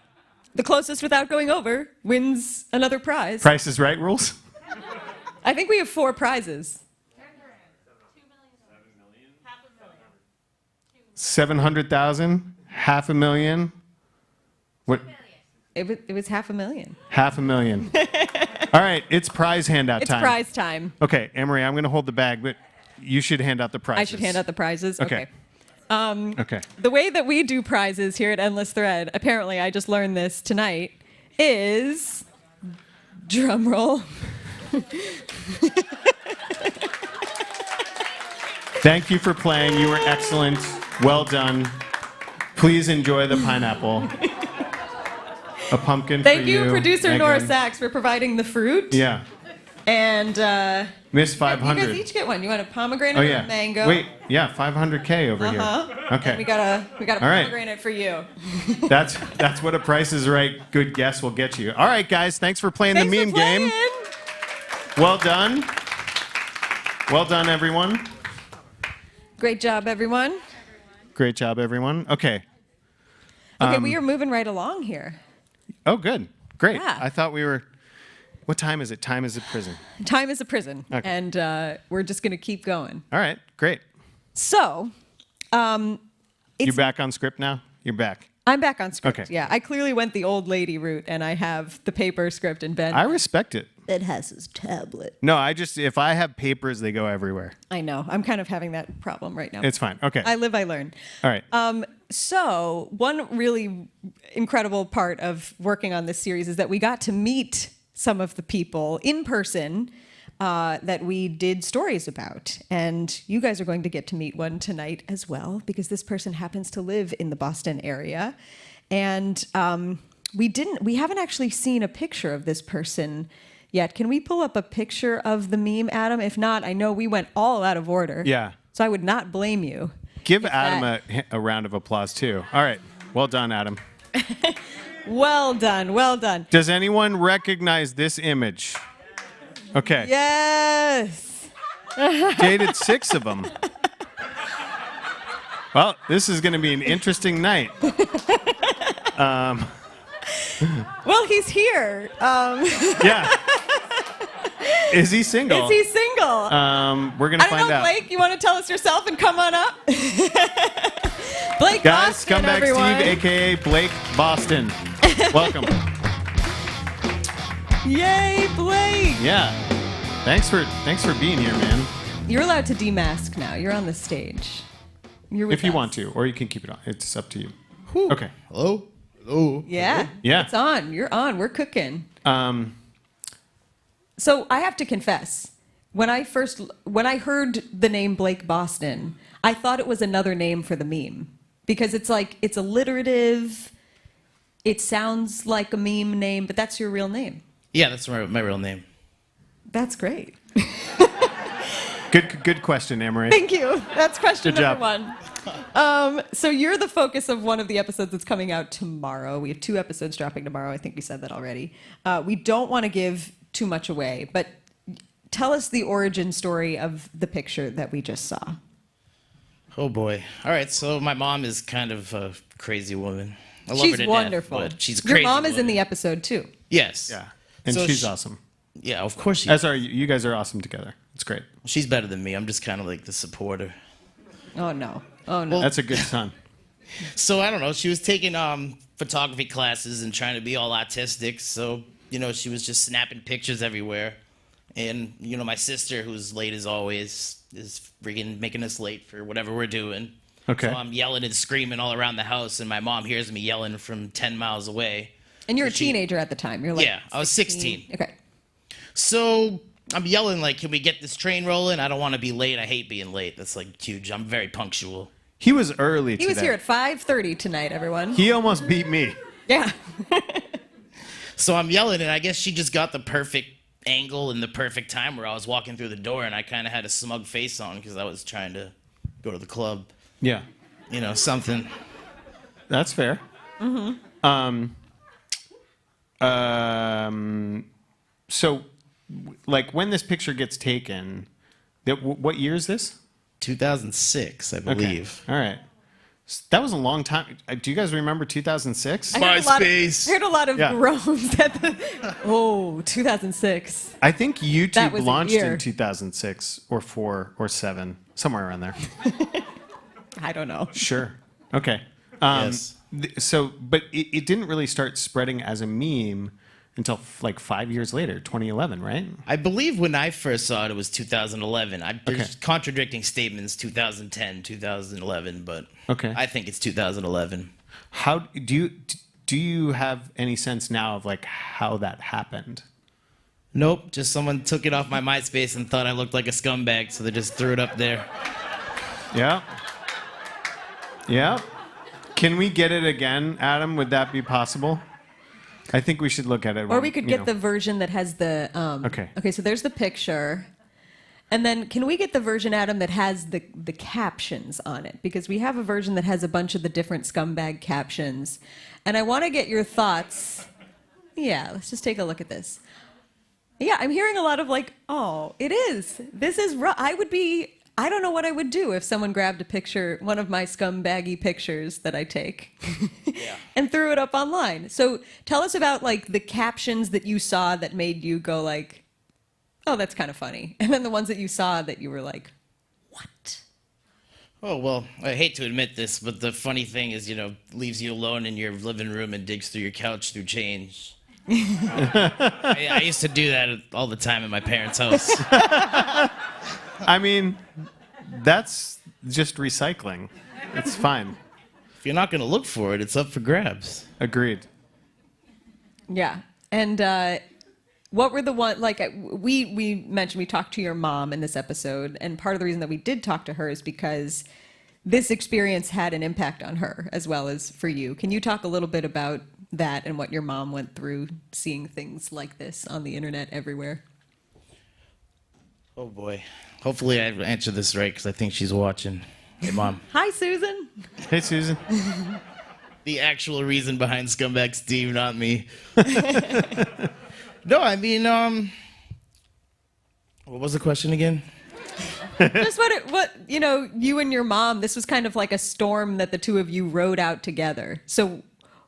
The closest without going over wins another prize. Price is Right rules. I think we have 4 prizes. 700,000, $500,000. What? It was $500,000. $500,000. All right, it's prize handout It's time. prize time. Okay, Amory, I'm going to hold the bag, but you should hand out the prizes. I should hand out the prizes? Okay. Okay. The way that we do prizes here at Endless Thread, apparently I just learned this tonight, is drum roll. Thank you for playing. You were excellent. Well done. Please enjoy the pineapple. A pumpkin Thank for you. you, producer Megan. Nora Sachs, for providing the fruit. Yeah. And Miss you 500. guys each get one. You want a pomegranate Oh or yeah. a mango? Wait, yeah, 500K over here. Okay. And we got a All right. pomegranate for you. That's what a Price is Right good guess will get you. All right, guys, thanks for playing the meme game. Well done. Well done, everyone. Great job, everyone. Great job, everyone. Okay. Okay, we are moving right along here. Oh, good. Great. Yeah. I thought we were. What time is it? Time is a prison. Time is a prison, Okay. and we're just going to keep going. All right. Great. So, You're back on script now? You're back. I'm back on script. Okay. Yeah, I clearly went the old lady route, and I have the paper script, and Ben. I respect it. It has his tablet. No, if I have papers, they go everywhere. I know. I'm kind of having that problem right now. It's fine. Okay. I live, I learn. All right. So one really incredible part of working on this series is that we got to meet some of the people in person that we did stories about. And you guys are going to get to meet one tonight as well, because this person happens to live in the Boston area. And we haven't actually seen a picture of this person yet. Can we pull up a picture of the meme, Adam? If not, I know we went all out of order. Yeah. So I would not blame you. Give Adam a round of applause, too. All right. Well done, Adam. Well done. Well done. Does anyone recognize this image? Okay. Yes. Dated 6 of them. Well, this is going to be an interesting night. Well, he's here. Yeah. Is he single? Is he single? We're gonna I don't find know, out. Blake. You want to tell us yourself and come on up? Blake Guys, Boston, Scumbag everyone. Steve, aka Blake Boston. Welcome. Yay, Blake! Yeah. Thanks for being here, man. You're allowed to demask now. You're on the stage. You're with If you us. want to, or you can keep it on. It's up to you. Okay. Hello. Hello. Yeah. Yeah. It's on. You're on. We're cooking. So I have to confess, when I heard the name Blake Boston, I thought it was another name for the meme because it's alliterative. It sounds like a meme name, but that's your real name. Yeah, that's my real name. That's great. Good question, Amory. Thank you. That's question Good number job. one. So you're the focus of one of the episodes that's coming out tomorrow. We have 2 episodes dropping tomorrow. I think we said that already. We don't want to give too much away, but tell us the origin story of the picture that we just saw. Oh boy. All right, so my mom is kind of a crazy woman. I love She's her to wonderful. death, but she's a Your crazy mom is in woman. the episode too. Yes. Yeah. And So she's she- awesome. Yeah, of course she As are you. You guys are awesome together. It's great. She's better than me. I'm just kind of like the supporter. Oh no. Oh no. That's a good son. So I don't know. She was taking photography classes and trying to be all artistic. So she was just snapping pictures everywhere. And my sister, who's late as always, is freaking making us late for whatever we're doing. Okay. So I'm yelling and screaming all around the house, and my mom hears me yelling from 10 miles away. And you're a teenager at the time. You're like Yeah, I was 16. Okay. So I'm yelling like, "Can we get this train rolling? I don't want to be late. I hate being late." That's like huge. I'm very punctual. He was early He today. was here at 5:30 tonight, everyone. He almost beat me. Yeah. So I'm yelling, and I guess she just got the perfect angle and the perfect time where I was walking through the door, and I kind of had a smug face on because I was trying to go to the club. Yeah. Something. That's fair. Mm-hmm. So, like, when this picture gets taken, what year is this? 2006, I believe. Okay. All right. That was a long time. Do you guys remember 2006? I heard a lot of Yeah. groans at the. Oh, 2006. I think That YouTube was a launched year. in 2006 or 4 or 7, somewhere around there. I don't know. Sure. Okay. Yes. But it didn't really start spreading as a meme until like 5 years later, 2011, right? I believe when I first saw it, it was 2011. There's Okay. contradicting statements, 2010, 2011, but Okay. I think it's 2011. How do you have any sense now of like how that happened? Nope, just someone took it off my MySpace and thought I looked like a scumbag, so they just threw it up there. Yeah. Yeah. Can we get it again, Adam? Would that be possible? I think we should look at it. Or we could get the version that has the. Okay. Okay, so there's the picture. And then can we get the version, Adam, that has the captions on it? Because we have a version that has a bunch of the different scumbag captions. And I want to get your thoughts. Yeah, let's just take a look at this. Yeah, I'm hearing a lot of like, oh, it is. This is rough. I don't know what I would do if someone grabbed a picture, one of my scumbaggy pictures that I take, and threw it up online. So tell us about like the captions that you saw that made you go like, oh, that's kind of funny. And then the ones that you saw that you were like, Oh, well, I hate to admit this, but the funny thing is, leaves you alone in your living room and digs through your couch through change. I used to do that all the time at my parents' house. I mean, that's just recycling. It's fine. If you're not going to look for it, it's up for grabs. Agreed. yeah. And what were the one like we mentioned we talked to your mom in this episode, and part of the reason that we did talk to her is because this experience had an impact on her as well as for you. Can you talk a little bit about that and what your mom went through seeing things like this on the internet everywhere? Oh, boy. Hopefully I answered this right, because I think she's watching. Hey, Mom. Hi, Susan. Hey, Susan. The actual reason behind Scumbag Steve, not me. No, I mean, what was the question again? Just what you and your mom, this was kind of like a storm that the two of you rode out together. So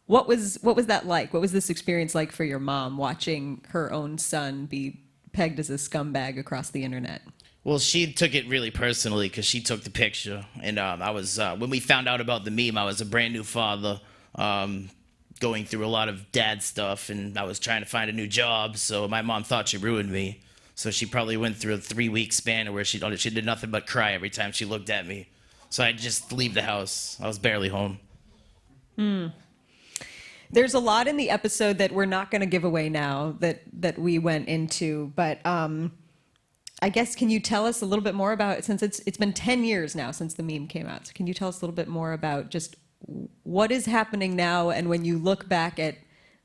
what was that like? What was this experience like for your mom watching her own son be pegged as a scumbag across the internet? Well, she took it really personally because she took the picture, and I was when we found out about the meme, I was a brand new father, going through a lot of dad stuff, and I was trying to find a new job. So my mom thought she ruined me. So she probably went through a 3-week span where she did nothing but cry every time she looked at me. So I'd just leave the house. I was barely home. There's a lot in the episode that we're not going to give away now that we went into, but I guess, can you tell us a little bit more about, since it's been 10 years now since the meme came out, so can you tell us a little bit more about just what is happening now, and when you look back at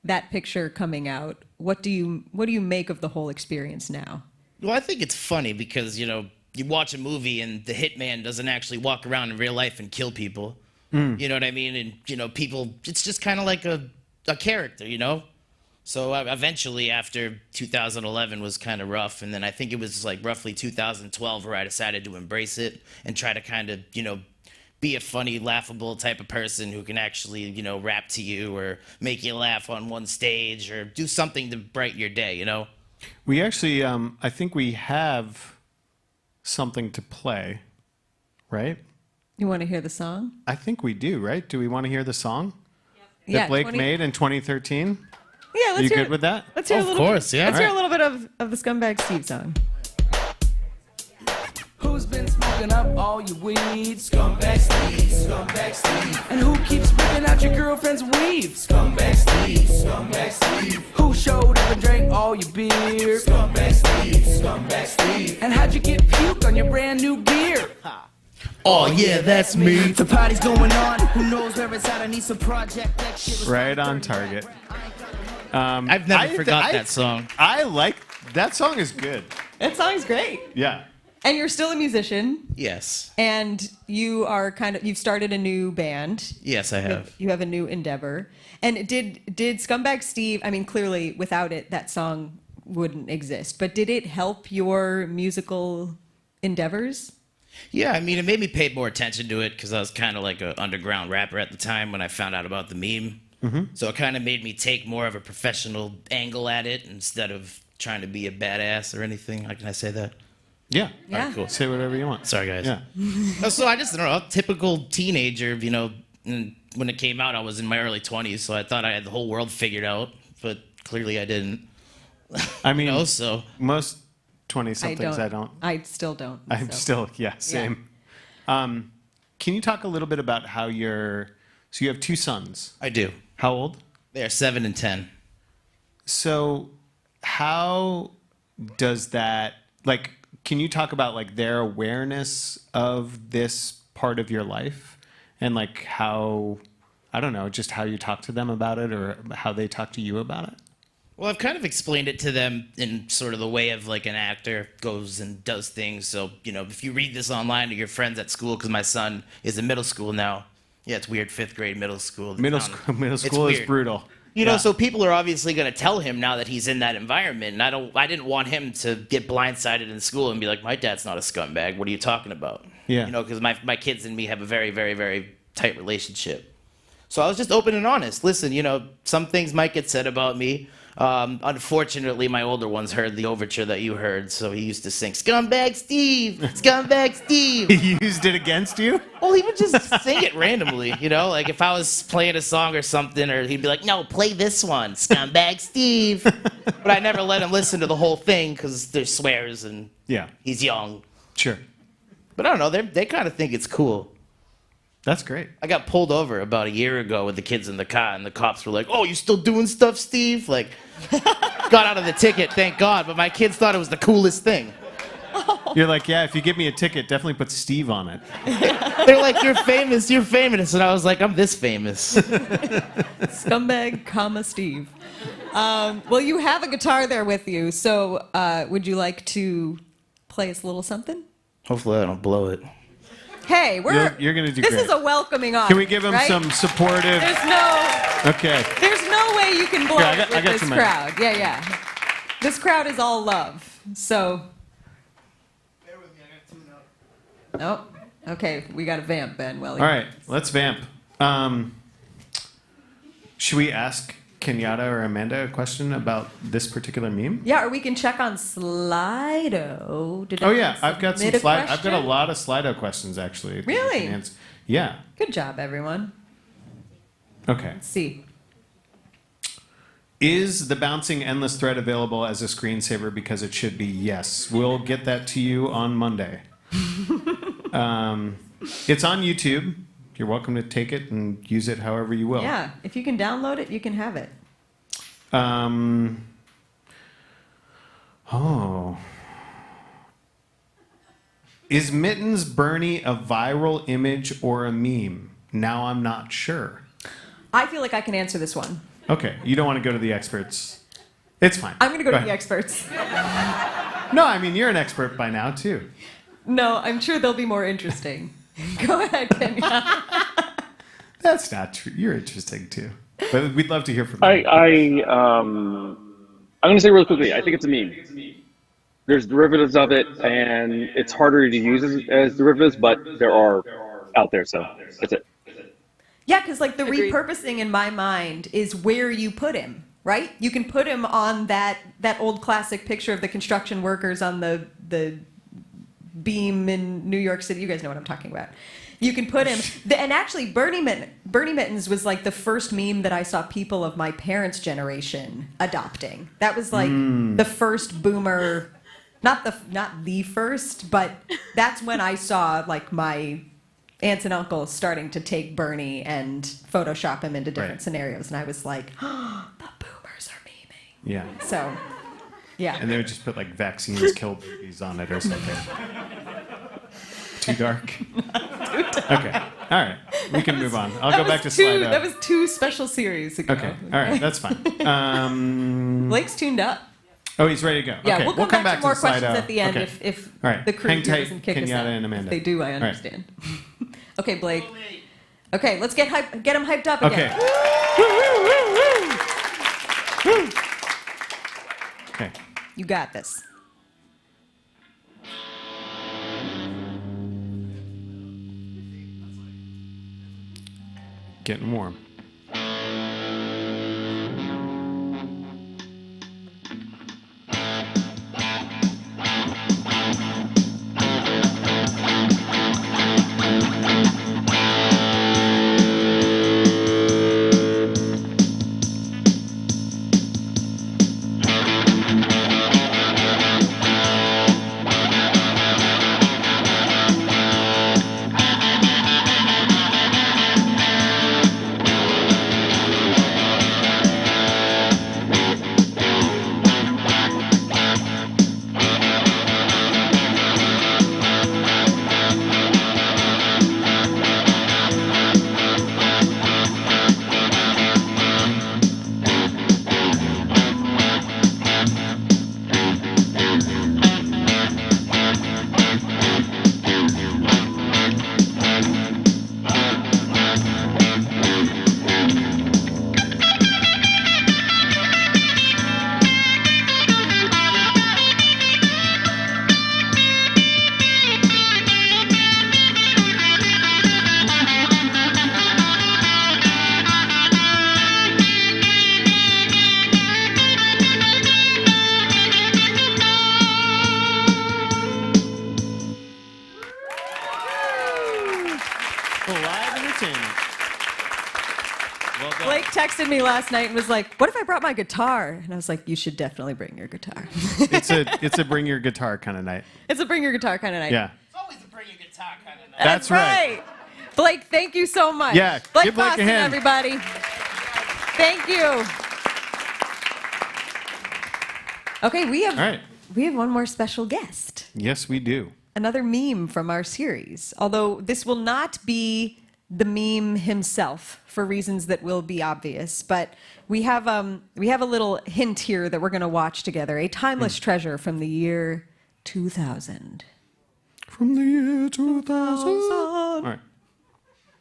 that picture coming out, what do you make of the whole experience now? Well, I think it's funny because, you watch a movie and the hitman doesn't actually walk around in real life and kill people. You know what I mean? And, people, it's just kind of like a character, So eventually, after 2011 was kind of rough, and then I think it was like roughly 2012 where I decided to embrace it and try to kind of, be a funny, laughable type of person who can actually, rap to you or make you laugh on one stage or do something to brighten your day, We actually, I think we have something to play, right? You want to hear the song? I think we do, right? Do we want to hear the song that Yeah, Blake made in 2013? Yeah, let's you hear good with that? Let's hear a little course, bit, yeah. Let's hear a little bit of the Scumbag Steve song. Who's been smoking up all your weed? Scumbag Steve, Scumbag Steve. And who keeps ripping out your girlfriend's weave? Scumbag Steve, Scumbag Steve. Who showed up and drank all your beer? Scumbag Steve, Scumbag Steve. And how'd you get puked on your brand new gear? Oh yeah, that's me. The party's going on. Who knows where it's at? I need some Project X shit. Right on target. I've never forgot that song. I like that song. Is good. That song's great. Yeah. And you're still a musician, Yes. and you are you've started a new band. Yes, I have. You have a new endeavor. And did Scumbag Steve, I mean, clearly without it, that song wouldn't exist, but did it help your musical endeavors? Yeah, I mean, it made me pay more attention to it because I was kind of like an underground rapper at the time when I found out about the meme. So it kind of made me take more of a professional angle at it instead of trying to be a badass or anything. Can I say that? Yeah. Yeah. All right, cool. Say whatever you want. Sorry, guys. Yeah. So I just, I don't know, typical teenager, and when it came out, I was in my early 20s, so I thought I had the whole world figured out, but clearly I didn't. I mean, so most 20-somethings I don't. I still don't. I'm still, same. Can you talk a little bit about how so you have 2 sons. I do. How old? They are 7 and 10. So how does that, can you talk about their awareness of this part of your life and how, I don't know, just how you talk to them about it or how they talk to you about it? Well, I've kind of explained it to them in sort of the way of an actor goes and does things. So, if you read this online to your friends at school, because my son is in middle school now. Yeah, it's weird, 5th grade middle school. Middle school is brutal. So people are obviously going to tell him now that he's in that environment. And I didn't want him to get blindsided in school and be like, my dad's not a scumbag. What are you talking about? Yeah. Because my kids and me have a very, very, very tight relationship. So I was just open and honest. Listen, some things might get said about me. Unfortunately, my older ones heard the overture that you heard, so he used to sing, Scumbag Steve, Scumbag Steve. He used it against you? Well, he would just sing it randomly, if I was playing a song or something, or he'd be like, no, play this one, Scumbag Steve. But I never let him listen to the whole thing because there's swears and he's young. Sure. But I don't know, they kind of think it's cool. That's great. I got pulled over about a year ago with the kids in the car, and the cops were like, oh, you still doing stuff, Steve? Got out of the ticket, thank God, but my kids thought it was the coolest thing. You're like, yeah, if you give me a ticket, definitely put Steve on it. They're like, you're famous. And I was like, I'm this famous. Scumbag, Steve. Well, you have a guitar there with you, so would you like to play us a little something? Hopefully I don't blow it. Hey, you're gonna do this great. Is a welcoming audience. Can we give him right? some supportive? There's no way you can blow Here, it with this crowd. Yeah. This crowd is all love. So. Bear with me, I gotta tune up. Nope. Okay, we got to vamp, Ben. Well. All right, let's vamp. Should we ask Kenyatta or Amanda a question about this particular meme? Yeah, or we can check on Slido. Oh yeah, I've got some submit a I've got a question? lot of Slido questions actually. that you Really? can answer. Yeah. Good job, everyone. Okay. Let's see. Is the bouncing endless thread available as a screensaver? Because it should be. Yes. We'll get that to you on Monday. It's on YouTube. You're welcome to take it and use it however you will. Yeah, if you can download it, you can have it. Is Mittens Bernie a viral image or a meme? Now I'm not sure. I feel like I can answer this one. Okay, you don't want to go to the experts. It's fine. I'm going to go to ahead. the experts. No, I mean, you're an expert by now, too. No, I'm sure they'll be more interesting. Go ahead, Kenya. That's not true. You're interesting, too. But we'd love to hear from you. I'm going to say really quickly, I think it's a meme. There's derivatives of it, and it's harder to use as derivatives, but there are out there, so that's it. Yeah, because like the repurposing in my mind is where you put him, right? You can put him on that old classic picture of the construction workers on the beam in New York City. You guys know what I'm talking about. You can put him, and actually Bernie Mittens was like the first meme that I saw people of my parents' generation adopting. That was like the first boomer, not the first, but that's when I saw like my aunts and uncles starting to take Bernie and Photoshop him into different scenarios, and I was like, oh, the boomers are memeing. Yeah. So, yeah. And they would just put like vaccines kill babies on it or something. Too dark? Okay. All right. We can move on. I'll go back to Slido. That was 2 special series ago. Okay. All right. That's fine. Blake's tuned up. Oh, he's ready to go. Yeah, Okay. we'll come back to more questions Slido. at the end Okay. if All right. the crew Hang tight, doesn't kick us Kenyatta out. and Amanda. If they do, I All right. understand. Okay, Blake. Okay, let's get him hyped up again. Okay. Okay. You got this. Getting warm. Blake texted me last night and was like, "What if I brought my guitar?" And I was like, "You should definitely bring your guitar." It's a bring your guitar kind of night. It's a bring your guitar kind of night. Yeah. It's always a bring your guitar kind of night. That's right. Blake, thank you so much. Yeah, Blake give Blake a Boston, hand. everybody. Thank you. Okay, we have one more special guest. Yes, we do. Another meme from our series. Although this will not be the meme himself for reasons that will be obvious, but we have a little hint here that we're going to watch together. A timeless treasure from the year 2000. From the year 2000. All right.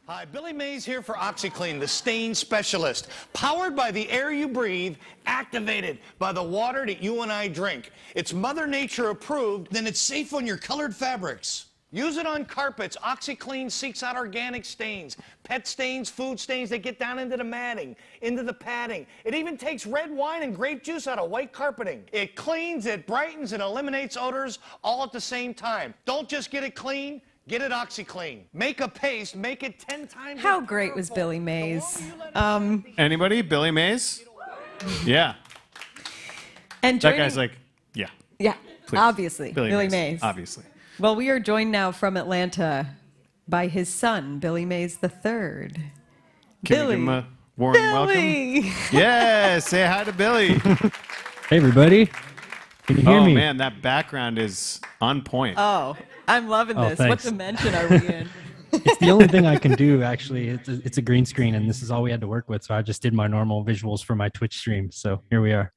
Hi, Billy Mays here for OxyClean, the stain specialist. Powered by the air you breathe, activated by the water that you and I drink. It's Mother Nature approved, then it's safe on your colored fabrics. Use it on carpets. OxyClean seeks out organic stains, pet stains, food stains that get down into the matting, into the padding. It even takes red wine and grape juice out of white carpeting. It cleans, it brightens, it eliminates odors all at the same time. Don't just get it clean, get it OxyClean. Make a paste, make it 10 times. How great was Billy Mays? Anybody? Billy Mays? Yeah. And that guy's like, yeah. Yeah, Please. obviously. Billy Mays. Obviously. Well, we are joined now from Atlanta by his son, Billy Mays III. Can Billy. we give him a warm welcome? Yeah, say hi to Billy. Hey, everybody. Can you hear me? Oh, man, that background is on point. Oh, I'm loving Oh, this. What thanks. dimension are we in? It's the only thing I can do, actually. It's a green screen, and this is all we had to work with. So I just did my normal visuals for my Twitch stream. So here we are.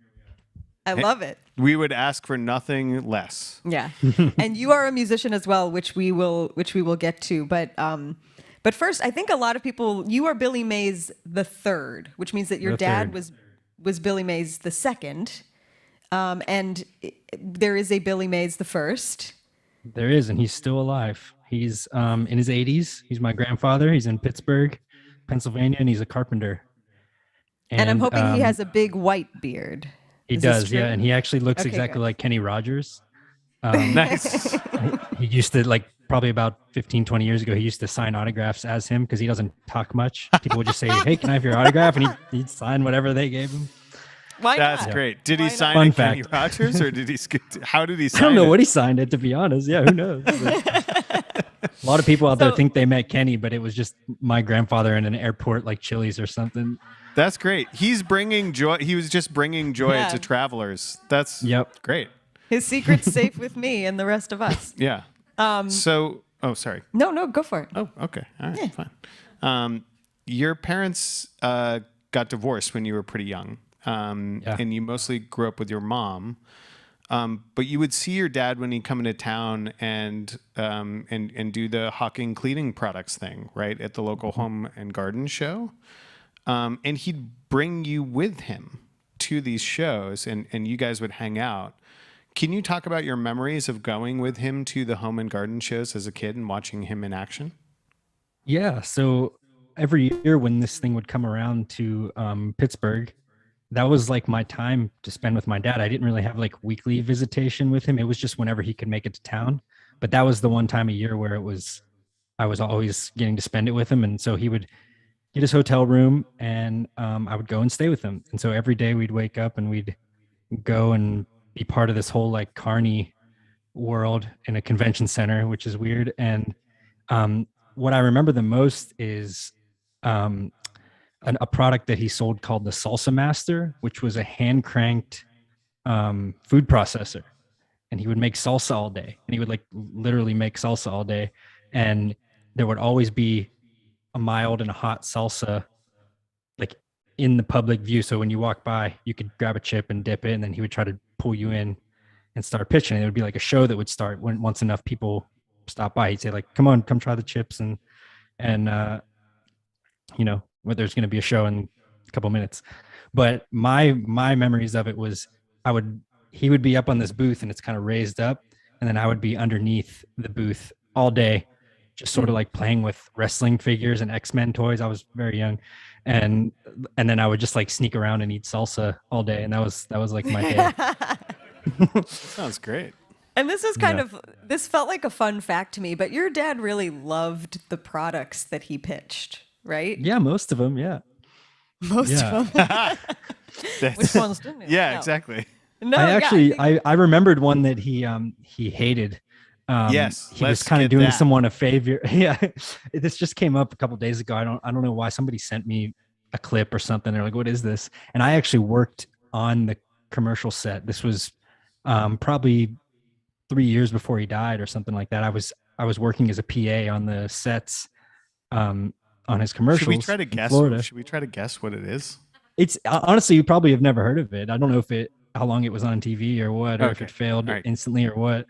I love it. We would ask for nothing less. Yeah. And you are a musician as well, which we will get to. But first, I think a lot of people, you are Billy Mays III, which means that your The dad third. was Billy Mays II. And there is a Billy Mays I. There is, and he's still alive. He's in his 80s. He's my grandfather. He's in Pittsburgh, Pennsylvania, and he's a carpenter. And I'm hoping he has a big white beard. He Is this does, true? yeah, and he actually looks Okay, exactly good. like Kenny Rogers. Nice. He used to, like, probably about 15, 20 years ago, he used to sign autographs as him because he doesn't talk much. People would just say, hey, can I have your autograph? And he'd sign whatever they gave him. Why That's not? great. Did he sign Fun it Kenny fact. Rogers or did he? How did he I sign don't know it? what he signed it, to be honest. Yeah, who knows? But a lot of people out there think they met Kenny, but it was just my grandfather in an airport like Chili's or something. That's great. He's bringing joy. He was just bringing joy Yeah. to travelers. That's great. His secret's safe with me and the rest of us. Yeah. So, oh, sorry. No, go for it. Oh, okay. All right, fine. Your parents got divorced when you were pretty young, and you mostly grew up with your mom. But you would see your dad when he'd come into town and do the hawking cleaning products thing, right, at the local home and garden show. And he'd bring you with him to these shows, and you guys would hang out. Can you talk about your memories of going with him to the home and garden shows as a kid and watching him in action? Yeah. So every year when this thing would come around to Pittsburgh, that was like my time to spend with my dad. I didn't really have like weekly visitation with him. It was just whenever he could make it to town. But that was the one time a year where I was always getting to spend it with him. And so he would get his hotel room and I would go and stay with him. And so every day we'd wake up and we'd go and be part of this whole like carny world in a convention center, which is weird. And what I remember the most is a product that he sold called the Salsa Master, which was a hand cranked food processor. And he would make salsa all day. And he would like literally make salsa all day. And there would always be a mild and a hot salsa like in the public view. So when you walk by, you could grab a chip and dip it. And then he would try to pull you in and start pitching. It would be like a show that would start when once enough people stop by. He'd say like, come on, come try the chips. And you know, where there's going to be a show in a couple minutes. But my memories of it was he would be up on this booth and it's kind of raised up. And then I would be underneath the booth all day, just sort of like playing with wrestling figures and X-Men toys. I was very young. And then I would just like sneak around and eat salsa all day. And that was like my day. Sounds great. And this is this felt like a fun fact to me, but your dad really loved the products that he pitched, right? Yeah, most of them. Yeah. Most of them. Which ones didn't he? Yeah, No. exactly. No, I remembered one that he hated. Yes, he was let's kind of get doing that. someone a favor. Yeah, this just came up a couple days ago. I don't know why. Somebody sent me a clip or something. They're like, "What is this?" And I actually worked on the commercial set. This was probably 3 years before he died or something like that. I was working as a PA on the sets on his commercials. Should we try to in guess? Florida. Should we try to guess what it is? It's honestly, you probably have never heard of it. I don't know how long it was on TV or what, or if it failed instantly or what.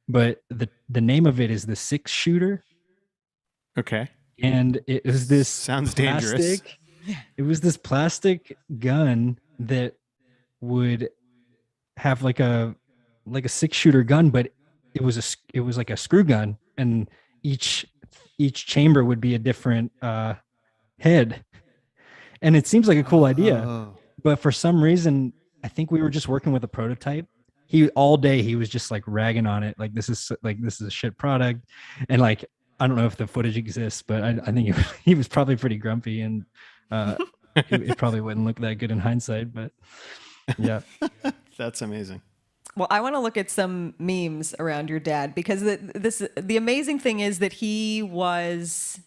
But the name of it is the 6-shooter. Okay. And it was this sounds dangerous. It was this plastic gun that would have like a 6-shooter gun, but it was like a screw gun, and each chamber would be a different head. And it seems like a cool idea, but for some reason, I think we were just working with a prototype. He all day he was just like ragging on it, like this is a shit product, and like I don't know if the footage exists, but I think he was probably pretty grumpy, and it probably wouldn't look that good in hindsight. But yeah, That's amazing. Well, I want to look at some memes around your dad, because the amazing thing is that he was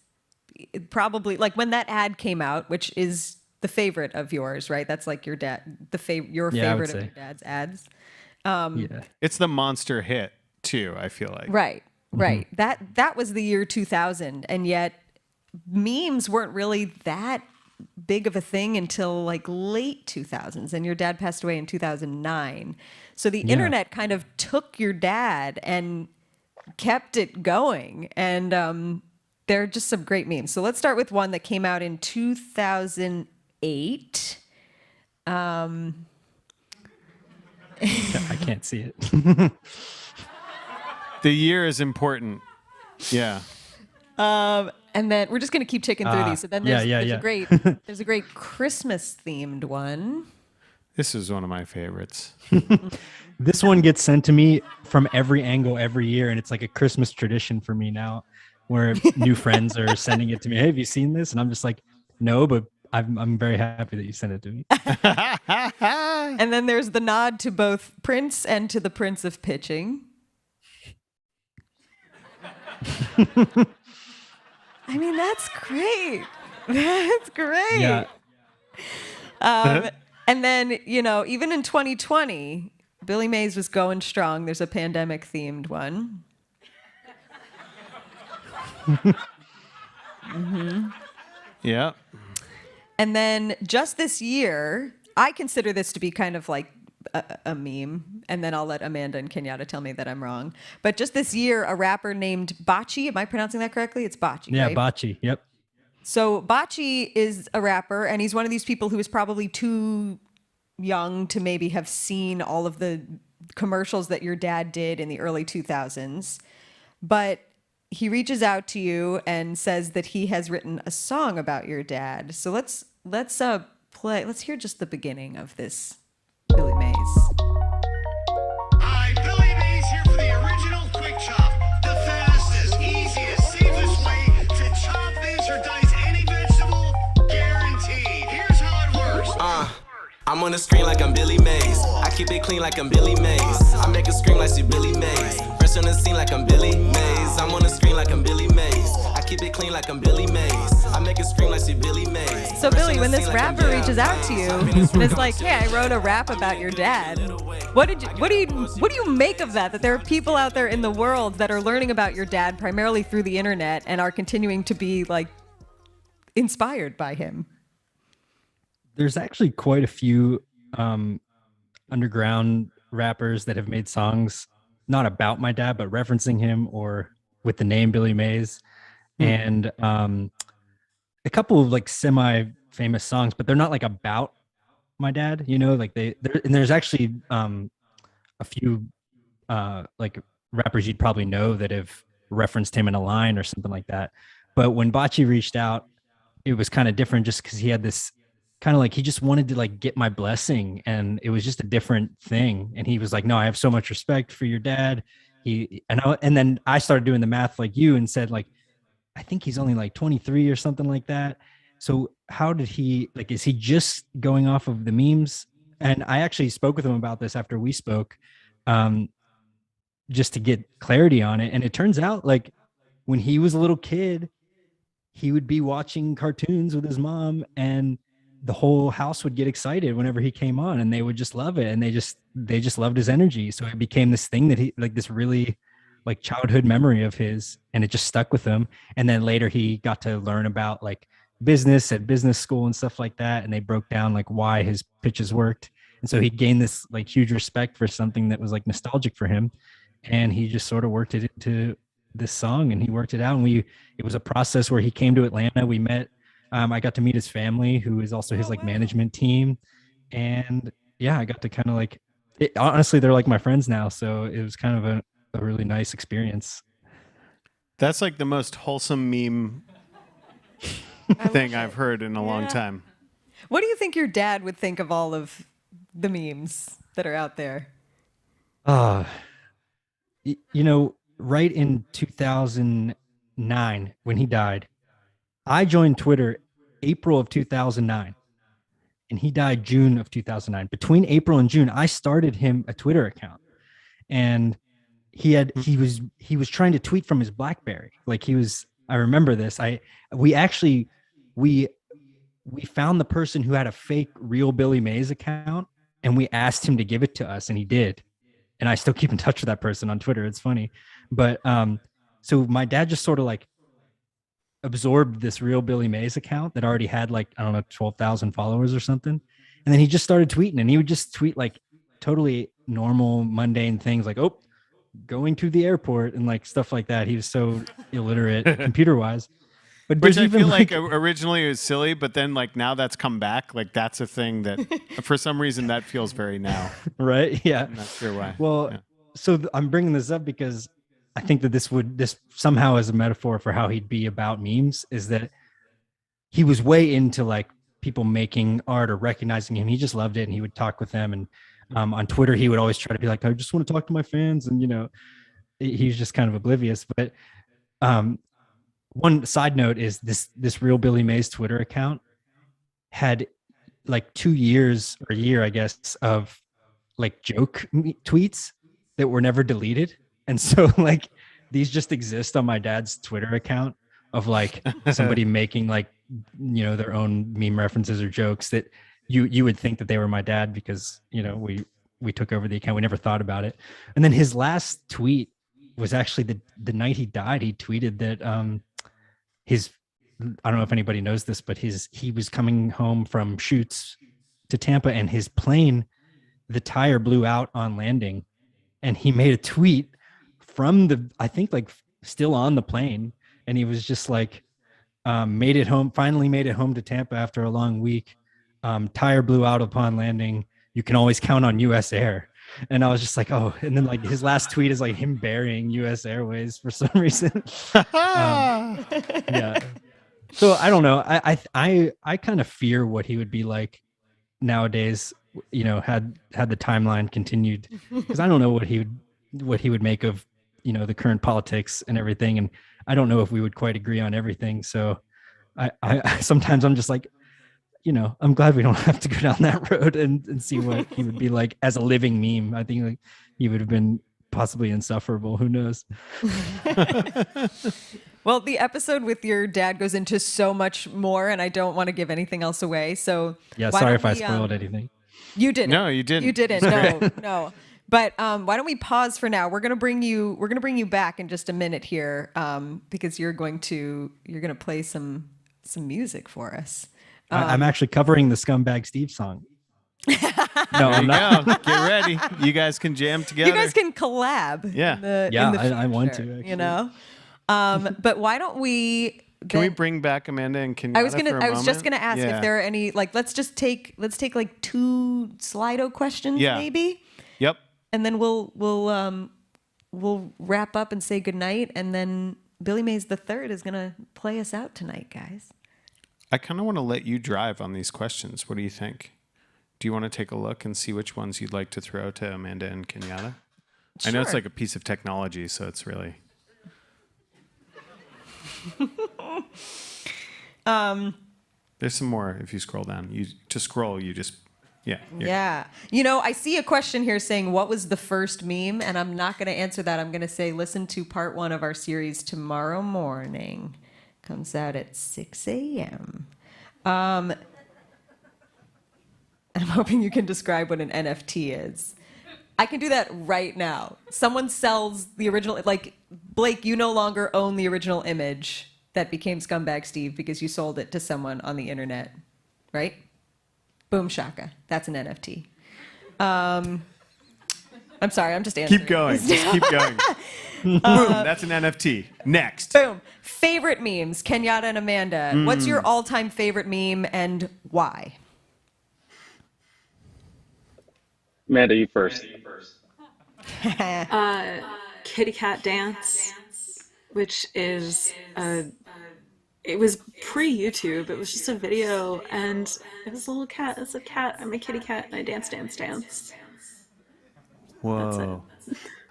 probably, like, when that ad came out, which is the favorite of yours, right? That's like your dad, your favorite of your dad's ads. Yeah, it's the monster hit too, I feel like. Right. That was the year 2000, and yet memes weren't really that big of a thing until like late 2000s, and your dad passed away in 2009. So the internet kind of took your dad and kept it going, and there are just some great memes. So let's start with one that came out in 2008. I can't see it. The year is important. Yeah. And then we're just going to keep ticking through these. So then there's a great Christmas themed one. This is one of my favorites. This one gets sent to me from every angle every year, and it's like a Christmas tradition for me now, where new friends are sending it to me. Hey, have you seen this? And I'm just like, no, but I'm very happy that you sent it to me. And then there's the nod to both Prince and to the Prince of Pitching. I mean, that's great. That's great. Yeah. And then, even in 2020, Billy Mays was going strong. There's a pandemic themed one. Yeah. And then just this year, I consider this to be kind of like a meme, and then I'll let Amanda and Kenyatta tell me that I'm wrong. But just this year, a rapper named Bocce, am I pronouncing that correctly? It's Bocce, Yeah, right? Bocce, yep. So Bocce is a rapper, and he's one of these people who is probably too young to maybe have seen all of the commercials that your dad did in the early 2000s. But he reaches out to you and says that he has written a song about your dad. So let's hear just the beginning of this Billy Mays. Hi, Billy Mays here for the original Quick Chop. The fastest, easiest, safest way to chop, mince, or dice any vegetable, guaranteed. Here's how it works. I'm on the screen like I'm Billy Mays. I keep it clean like I'm Billy Mays. I make it scream like she Billy Mays. Fresh on the scene like I'm Billy Mays. I'm on the screen like I'm Billy Mays. I keep it clean like I'm Billy Mays. I make it scream like she Billy Mays. So Billy, when this rapper reaches out to you and it's like, "Hey, I wrote a rap about your dad," what do you make of that? That there are people out there in the world that are learning about your dad primarily through the internet and are continuing to be like inspired by him. There's actually quite a few underground rappers that have made songs not about my dad, but referencing him or with the name Billy Mays. And a couple of like semi-famous songs, but they're not like about my dad, like and there's actually a few like rappers you'd probably know that have referenced him in a line or something like that. But when Bocce reached out, it was kind of different just because he had this kind of like, he just wanted to like get my blessing, and it was just a different thing. And he was like, no, I have so much respect for your dad. And then I started doing the math like you and said like, I think he's only like 23 or something like that. So how did he, like, is he just going off of the memes? And I actually spoke with him about this after we spoke, just to get clarity on it. And it turns out like when he was a little kid, he would be watching cartoons with his mom, and the whole house would get excited whenever he came on, and they would just love it. And they just loved his energy. So it became this thing that he, like, this really like childhood memory of his, and it just stuck with him. And then later he got to learn about like business at business school and stuff like that. And they broke down like why his pitches worked. And so he gained this like huge respect for something that was like nostalgic for him. And he just sort of worked it into this song, and he worked it out. And it was a process where he came to Atlanta. We met, I got to meet his family, who is also his like management team. And yeah, I got to kind of like, honestly, they're like my friends now. So it was kind of a really nice experience. That's like the most wholesome meme thing I've heard in a long time. What do you think your dad would think of all of the memes that are out there? You know, right in 2009 when he died, I joined Twitter April of 2009 and he died June of 2009. Between April and June, I started him a Twitter account, and he was trying to tweet from his BlackBerry. Like I remember this. We found the person who had a fake real Billy Mays account, and we asked him to give it to us, and he did. And I still keep in touch with that person on Twitter. It's funny. But so my dad just sort of like absorbed this real Billy Mays account that already had like, I don't know, 12,000 followers or something. And then he just started tweeting, and he would just tweet like totally normal, mundane things like, oh, going to the airport and like stuff like that. He was so illiterate computer wise. But Which I even feel like originally it was silly, but then like now that's come back. Like that's a thing that for some reason that feels very now. Right? Yeah. I'm not sure why. Well, so I'm bringing this up because I think that this somehow is a metaphor for how he'd be about memes, is that he was way into like people making art or recognizing him. He just loved it, and he would talk with them. And on Twitter, he would always try to be like, I just want to talk to my fans. And, you know, he's just kind of oblivious. But one side note is this real Billy Mays Twitter account had like 2 years or a year, I guess, of like joke tweets that were never deleted. And so like these just exist on my dad's Twitter account of like somebody making like, you know, their own meme references or jokes that you would think that they were my dad because, you know, we took over the account. We never thought about it. And then his last tweet was actually the night he died. He tweeted that I don't know if anybody knows this, but he was coming home from shoots to Tampa, and his plane, the tire blew out on landing, and he made a tweet from I think like still on the plane, and he was just like, made it home, finally made it home to Tampa after a long week. Tire blew out upon landing. You can always count on US Air. And I was just like, oh, and then like his last tweet is like him burying US Airways for some reason. Yeah. So I don't know. I kind of fear what he would be like nowadays, you know, had the timeline continued, because I don't know what he would make of, you know, the current politics and everything. And I don't know if we would quite agree on everything. So I sometimes I'm just like, you know, I'm glad we don't have to go down that road and see what he would be like as a living meme. I think like he would have been possibly insufferable. Who knows? Well, the episode with your dad goes into so much more, and I don't want to give anything else away. So yeah, sorry if I spoiled anything. You didn't. No, you didn't. You didn't. No. But why don't we pause for now? We're gonna bring you back in just a minute here, because you're gonna play some music for us. I'm actually covering the Scumbag Steve song. No, I'm not. Get ready. You guys can jam together. You guys can collab. Yeah. In the I want to. Actually. You know. But why don't we? Can we bring back Amanda and Kenyatta I was just gonna ask if there are any let's take like 2 Slido questions maybe. Yep. And then we'll wrap up and say goodnight, and then Billy Mays III is gonna play us out tonight, guys. I kind of want to let you drive on these questions. What do you think? Do you want to take a look and see which ones you'd like to throw to Amanda and Kenyatta? Sure. I know it's like a piece of technology, so it's really... There's some more if you scroll down. Yeah. You know, I see a question here saying, what was the first meme? And I'm not going to answer that. I'm going to say, listen to part 1 of our series tomorrow morning. Comes out at 6 a.m. I'm hoping you can describe what an NFT is. I can do that right now. Someone sells the original, like, Blake, you no longer own the original image that became Scumbag Steve because you sold it to someone on the internet, right? Boom shaka. That's an NFT. I'm sorry, I'm just answering. Keep going. Just keep going. Boom, that's an NFT. Next. Boom. Favorite memes, Kenyatta and Amanda. What's your all-time favorite meme and why? Amanda, you first. kitty cat dance, which is it was pre-YouTube. It was just a video, and it was a little cat. It's a cat. I'm a kitty cat, and I dance, dance, dance. Whoa.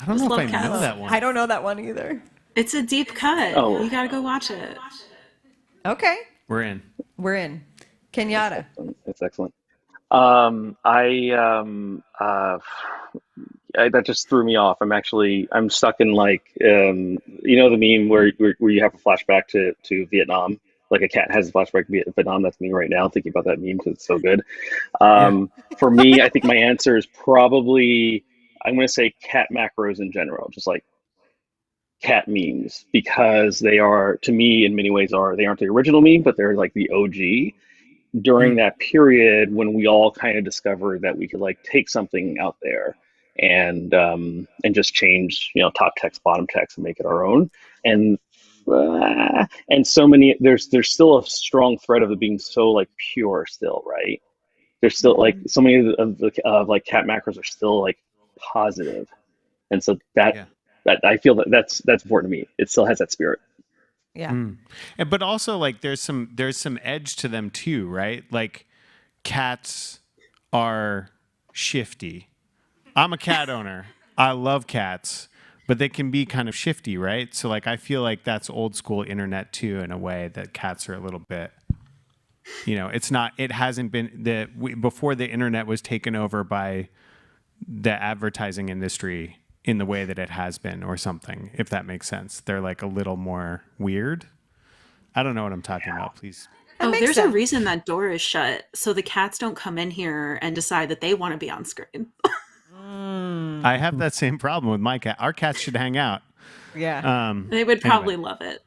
I don't Just know if love I know cats. that one. I don't know that one either. It's a deep cut. Oh. You gotta go watch it. Okay. We're in. We're in. Kenyatta. That's excellent. That just threw me off. I'm stuck in like, you know, the meme where you have a flashback to Vietnam, like a cat has a flashback to Vietnam. That's me right now thinking about that meme because it's so good. For me, I think my answer is probably, I'm going to say cat macros in general, just like cat memes, because they are, to me, in many ways they aren't the original meme, but they're like the OG during that period when we all kind of discovered that we could like take something out there and just change, you know, top text, bottom text, and make it our own. And so many, there's still a strong thread of it being so like pure still, right? There's still like so many of the like cat macros are still like positive, and so that I feel that's important to me. It still has that spirit. Yeah. But also like there's some edge to them too, right? Like cats are shifty. I'm a cat owner. I love cats, but they can be kind of shifty, right? So like I feel like that's old school internet too, in a way that cats are a little bit, you know, it hasn't been before the internet was taken over by the advertising industry in the way that it has been, or something, if that makes sense. They're like a little more weird. I don't know what I'm talking about, please. Oh, there's a reason that door is shut, so the cats don't come in here and decide that they want to be on screen. I have that same problem with my cat. Our cats should hang out. Yeah. They would probably love it.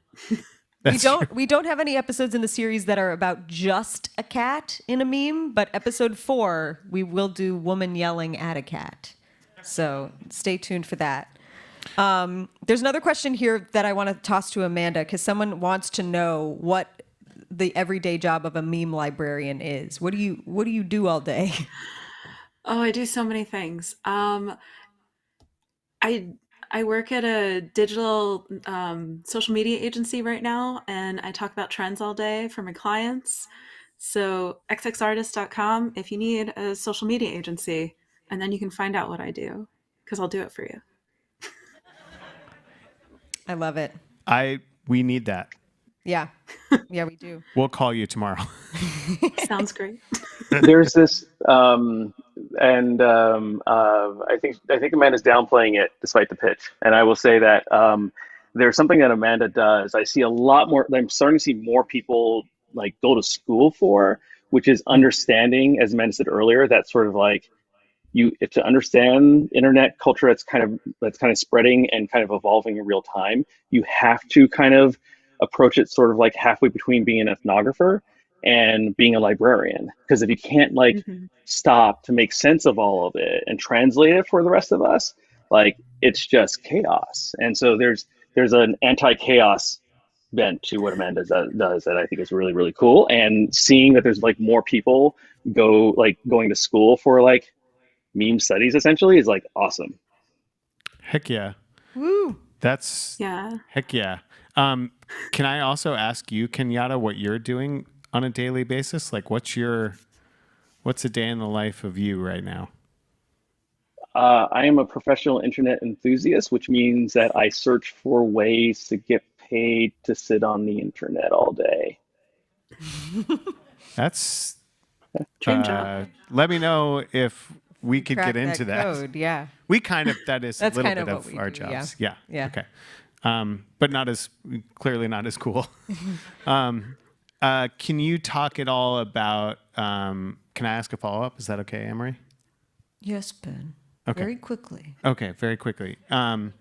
We don't have any episodes in the series that are about just a cat in a meme, but episode 4 we will do woman yelling at a cat. So stay tuned for that. There's another question here that I want to toss to Amanda, because someone wants to know what the everyday job of a meme librarian is. What do you do all day? Oh, I do so many things. I work at a digital social media agency right now, and I talk about trends all day for my clients. So xxartist.com if you need a social media agency, and then you can find out what I do, because I'll do it for you. I love it. We need that. Yeah. Yeah, we do. We'll call you tomorrow. Sounds great. There's this, I think Amanda's downplaying it despite the pitch. And I will say that there's something that Amanda does. I see a lot more. I'm starting to see more people like go to school for, which is understanding, as Amanda said earlier, that sort of like to understand internet culture that's kind of spreading and kind of evolving in real time. You have to kind of approach it sort of like halfway between being an ethnographer and being a librarian, because if you can't like stop to make sense of all of it and translate it for the rest of us, like it's just chaos. And so there's an anti-chaos bent to what Amanda does that I think is really, really cool. And seeing that there's like more people going to school for like meme studies essentially is like awesome. Heck yeah. Woo. That's heck yeah. Can I also ask you, Kenyatta, what you're doing on a daily basis? Like what's a day in the life of you right now? I am a professional internet enthusiast, which means that I search for ways to get paid to sit on the internet all day. That's dream job. Let me know if we could Crack get into that. code, yeah. We kind of, that is a That's little kind bit of of what we our do, jobs. yeah. Yeah. Yeah. Okay. But clearly not as cool. Can you talk at all about, can I ask a follow-up? Is that okay, Amory? Yes, Ben. Okay. Very quickly. Okay, very quickly. Can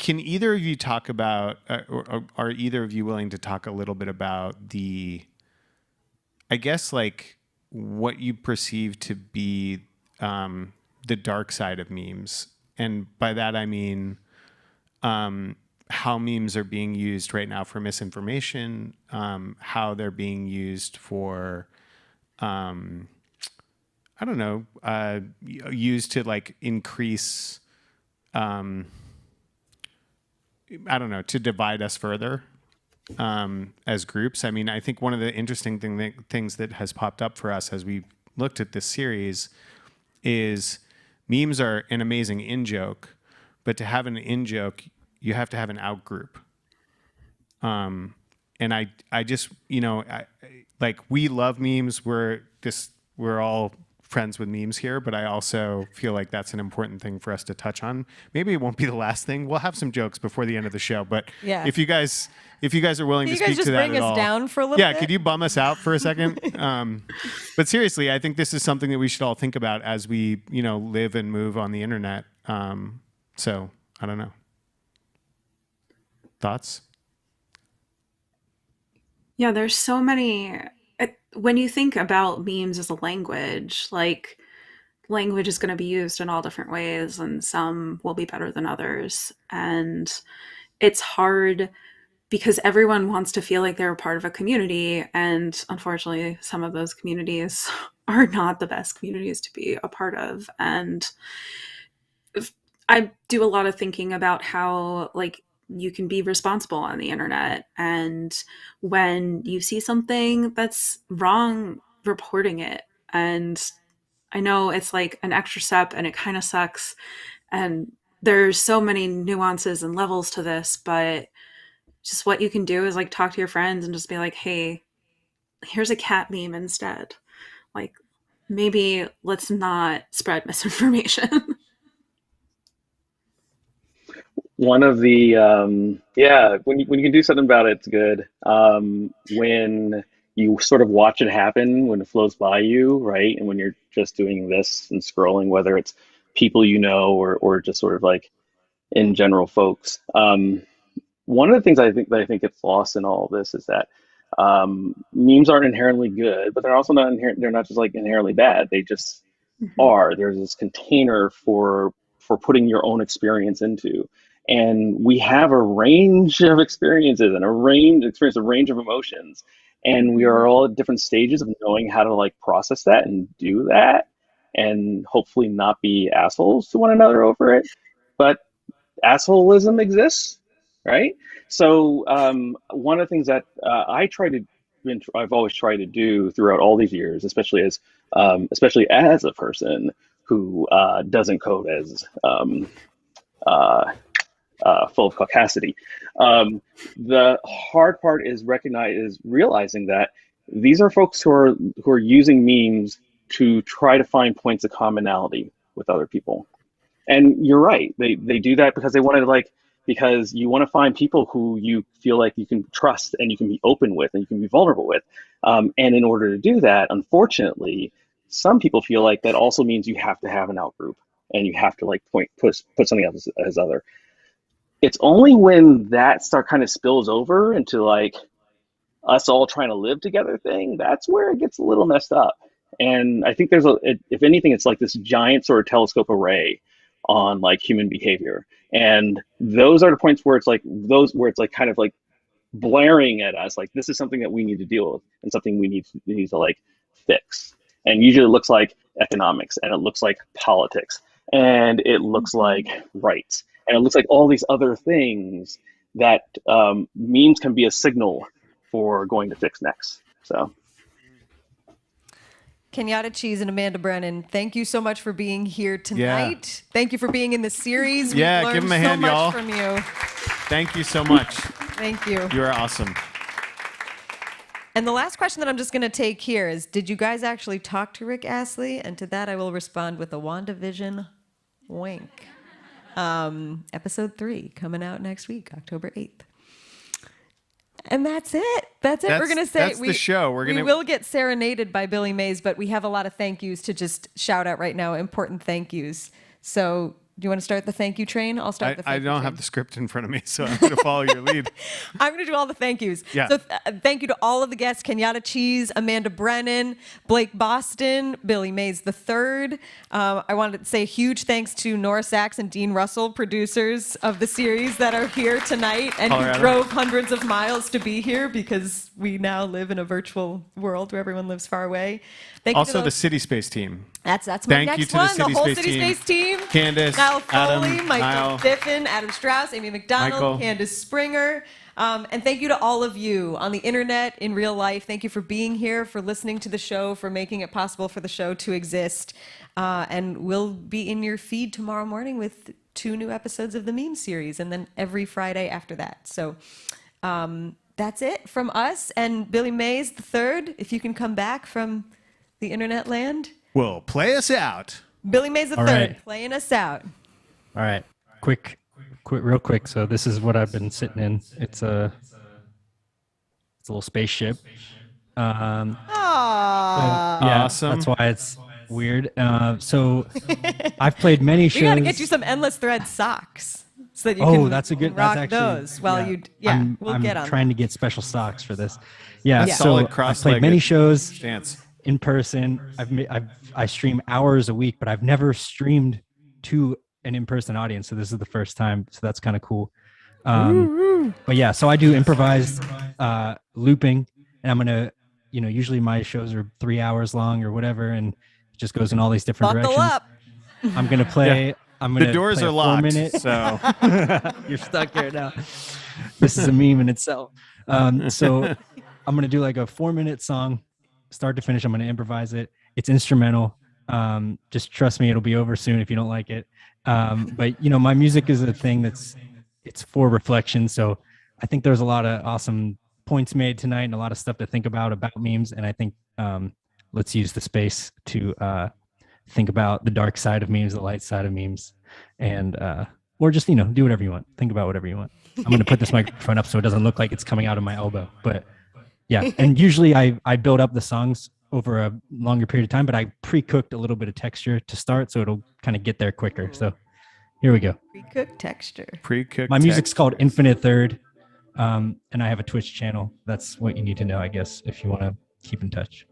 either of you talk about, or are either of you willing to talk a little bit about I guess, like, what you perceive to be the dark side of memes? And by that, I mean how memes are being used right now for misinformation, how they're being used for, I don't know, used to, like, increase I don't know, to divide us further as groups. I mean, I think one of the interesting things that has popped up for us as we looked at this series is memes are an amazing in-joke, but to have an in-joke, you have to have an out-group. And I just, you know, like we love memes. We're all friends with memes here, but I also feel like that's an important thing for us to touch on. Maybe it won't be the last thing. We'll have some jokes before the end of the show, but Yeah. if you guys are willing Can to you guys speak just to that bring at us all, down for a little yeah, bit? could you bum us out for a second? But seriously, I think this is something that we should all think about as we, you know, live and move on the internet. So I don't know. Thoughts? Yeah, there's so many. When you think about memes as a language, like language is going to be used in all different ways, and some will be better than others. And it's hard because everyone wants to feel like they're a part of a community. And unfortunately, some of those communities are not the best communities to be a part of. And I do a lot of thinking about how, like, you can be responsible on the internet, and when you see something that's wrong, reporting it. And I know it's like an extra step and it kind of sucks, and there's so many nuances and levels to this, but just what you can do is like talk to your friends and just be like, hey, here's a cat meme instead. Like, maybe let's not spread misinformation. One of the when you can do something about it, it's good. When you sort of watch it happen, when it flows by you, right, and when you're just doing this and scrolling, whether it's people you know or just sort of like in general folks. One of the things I think gets lost in all of this is that memes aren't inherently good, but they're also not they're not just like inherently bad. They just are. There's this container for putting your own experience into. And we have a range of experiences and a range of emotions. And we are all at different stages of knowing how to like process that and do that and hopefully not be assholes to one another over it. But assholism exists, right? So one of the things that I've always tried to do throughout all these years, especially as a person who doesn't code as full of caucasity. The hard part is realizing that these are folks who are using memes to try to find points of commonality with other people. And you're right, they do that because because you want to find people who you feel like you can trust and you can be open with and you can be vulnerable with. And in order to do that, unfortunately, some people feel like that also means you have to have an outgroup and you have to like put something else as other. It's only when that kind of spills over into like us all trying to live together thing, that's where it gets a little messed up. And I think if anything, it's like this giant sort of telescope array on like human behavior. And those are the points where it's like kind of like blaring at us, like this is something that we need to deal with and something we need to like fix. And usually it looks like economics, and it looks like politics, and it looks like rights, and it looks like all these other things that memes can be a signal for going to fix next. So. Kenyatta Cheese and Amanda Brennan, thank you so much for being here tonight. Yeah. Thank you for being in the series. We've learned give them a hand, so much y'all. from you. Thank you so much. Thank you. You are awesome. And the last question that I'm just going to take here is, did you guys actually talk to Rick Astley? And to that, I will respond with a WandaVision wink. Episode 3 coming out next week, October 8th. And that's it. We're going to say that's the show. We will get serenaded by Billy Mays, but we have a lot of thank yous to just shout out right now, important thank yous. So do you want to start the thank you train? I'll start the thank you train. I don't have the script in front of me, so I'm going to follow your lead. I'm going to do all the thank yous. Yeah. So thank you to all of the guests, Kenyatta Cheese, Amanda Brennan, Blake Boston, Billy Mays III. I wanted to say a huge thanks to Nora Sachs and Dean Russell, producers of the series that are here tonight and Colorado. who drove hundreds of miles to be here because we now live in a virtual world where everyone lives far away. Thank you Also, to the City Space team. That's my Thank next you to one. the City whole Space City team. Space team. Candace, Kyle Foley, Adam, Michael Kyle. Biffin, Adam Strauss, Amy McDonald, Michael. Candace Springer. And thank you to all of you on the internet, in real life. Thank you for being here, for listening to the show, for making it possible for the show to exist. And we'll be in your feed tomorrow morning with 2 new episodes of the meme series, and then every Friday after that. So that's it from us. And Billy Mays the third, if you can come back from the internet land. Well, play us out. Billy Mays the All third, right. playing us out. All right, real quick. So this is what I've been sitting in. It's a little spaceship. Aww. Yeah, Awesome. That's why it's weird. So I've played many shows. We got to get you some endless thread socks so that you can that's a good. rock That's actually, those while we'll I'm get on trying that. to get special socks for this. Yeah, That's so solid I've cross-legged played many shows stance. in person. I stream hours a week, but I've never streamed to an in-person audience. So this is the first time. So that's kind of cool. But yeah, so I do improvised looping, and I'm gonna, usually my shows are 3 hours long or whatever, and it just goes in all these different Buckle directions. up. I'm gonna play. Yeah. I'm gonna. The doors play are a locked, 4-minute. so You're stuck here now. This is a meme in itself. So I'm gonna do like a 4-minute song, start to finish. I'm gonna improvise it. It's instrumental. Just trust me, it'll be over soon if you don't like it. But my music is a thing it's for reflection. So I think there's a lot of awesome points made tonight and a lot of stuff to think about memes. And I think let's use the space to think about the dark side of memes, the light side of memes, and or just do whatever you want. Think about whatever you want. I'm going to put this microphone up so it doesn't look like it's coming out of my elbow. But yeah, and usually I build up the songs over a longer period of time, but I pre-cooked a little bit of texture to start, so it'll kind of get there quicker. So here we go. Pre-cooked texture. Pre-cooked. My music's called Infinite Third, and I have a Twitch channel. That's what you need to know, I guess, if you want to keep in touch.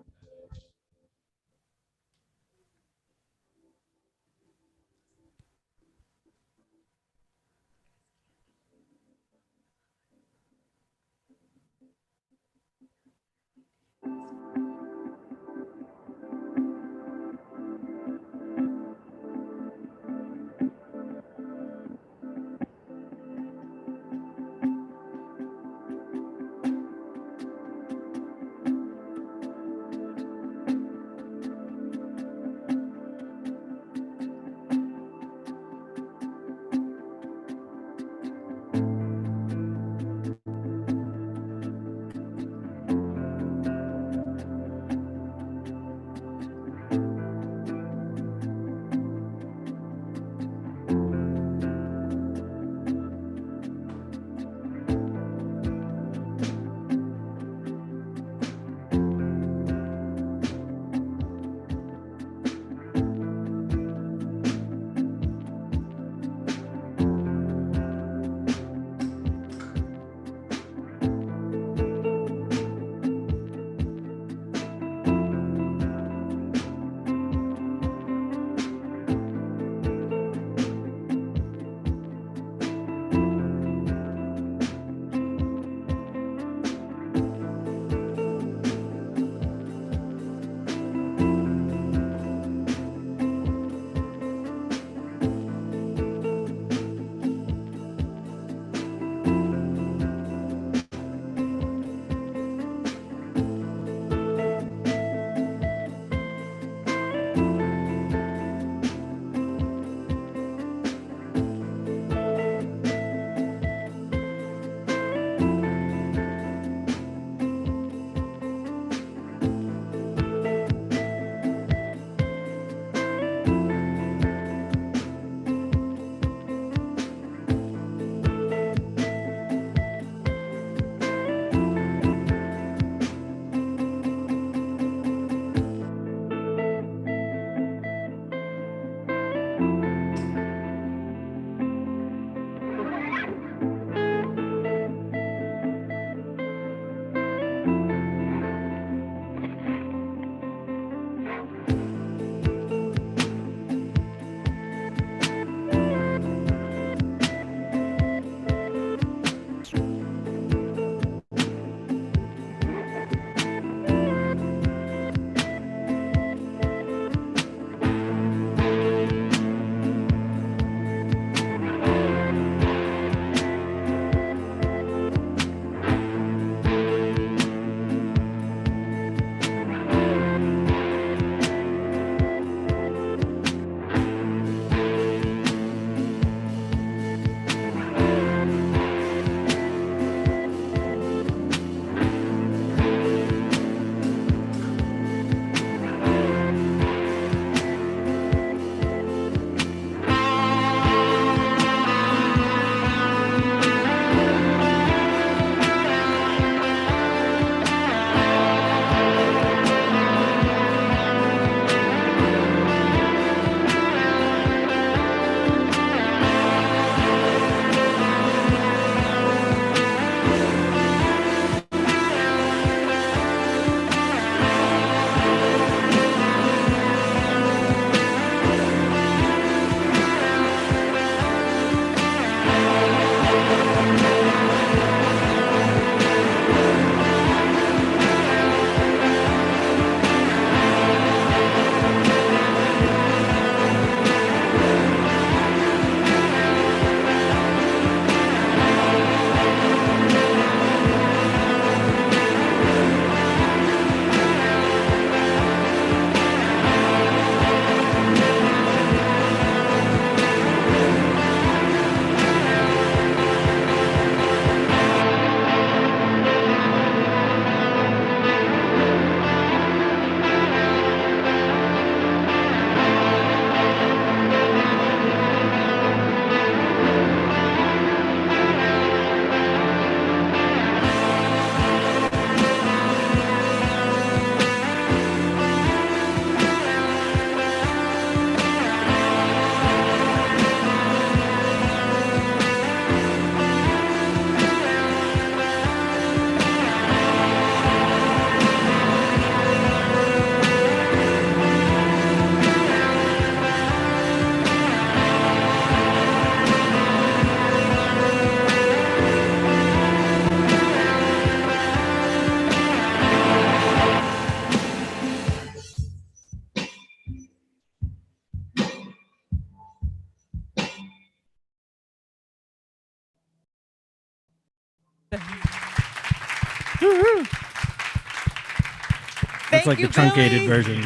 That's like you, the truncated Billy. version.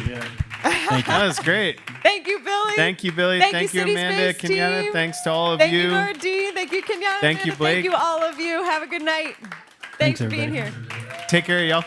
Thank you. That was great. Thank you, Billy. Thank you, Billy. Thank you, City Amanda, Space Kenyatta. team. Thanks to all of Thank you. you, Nora D. Thank you, Kenyatta. Thank you, Amanda. Blake. Thank you, all of you. Have a good night. Thanks for being everybody. here. Take care, y'all.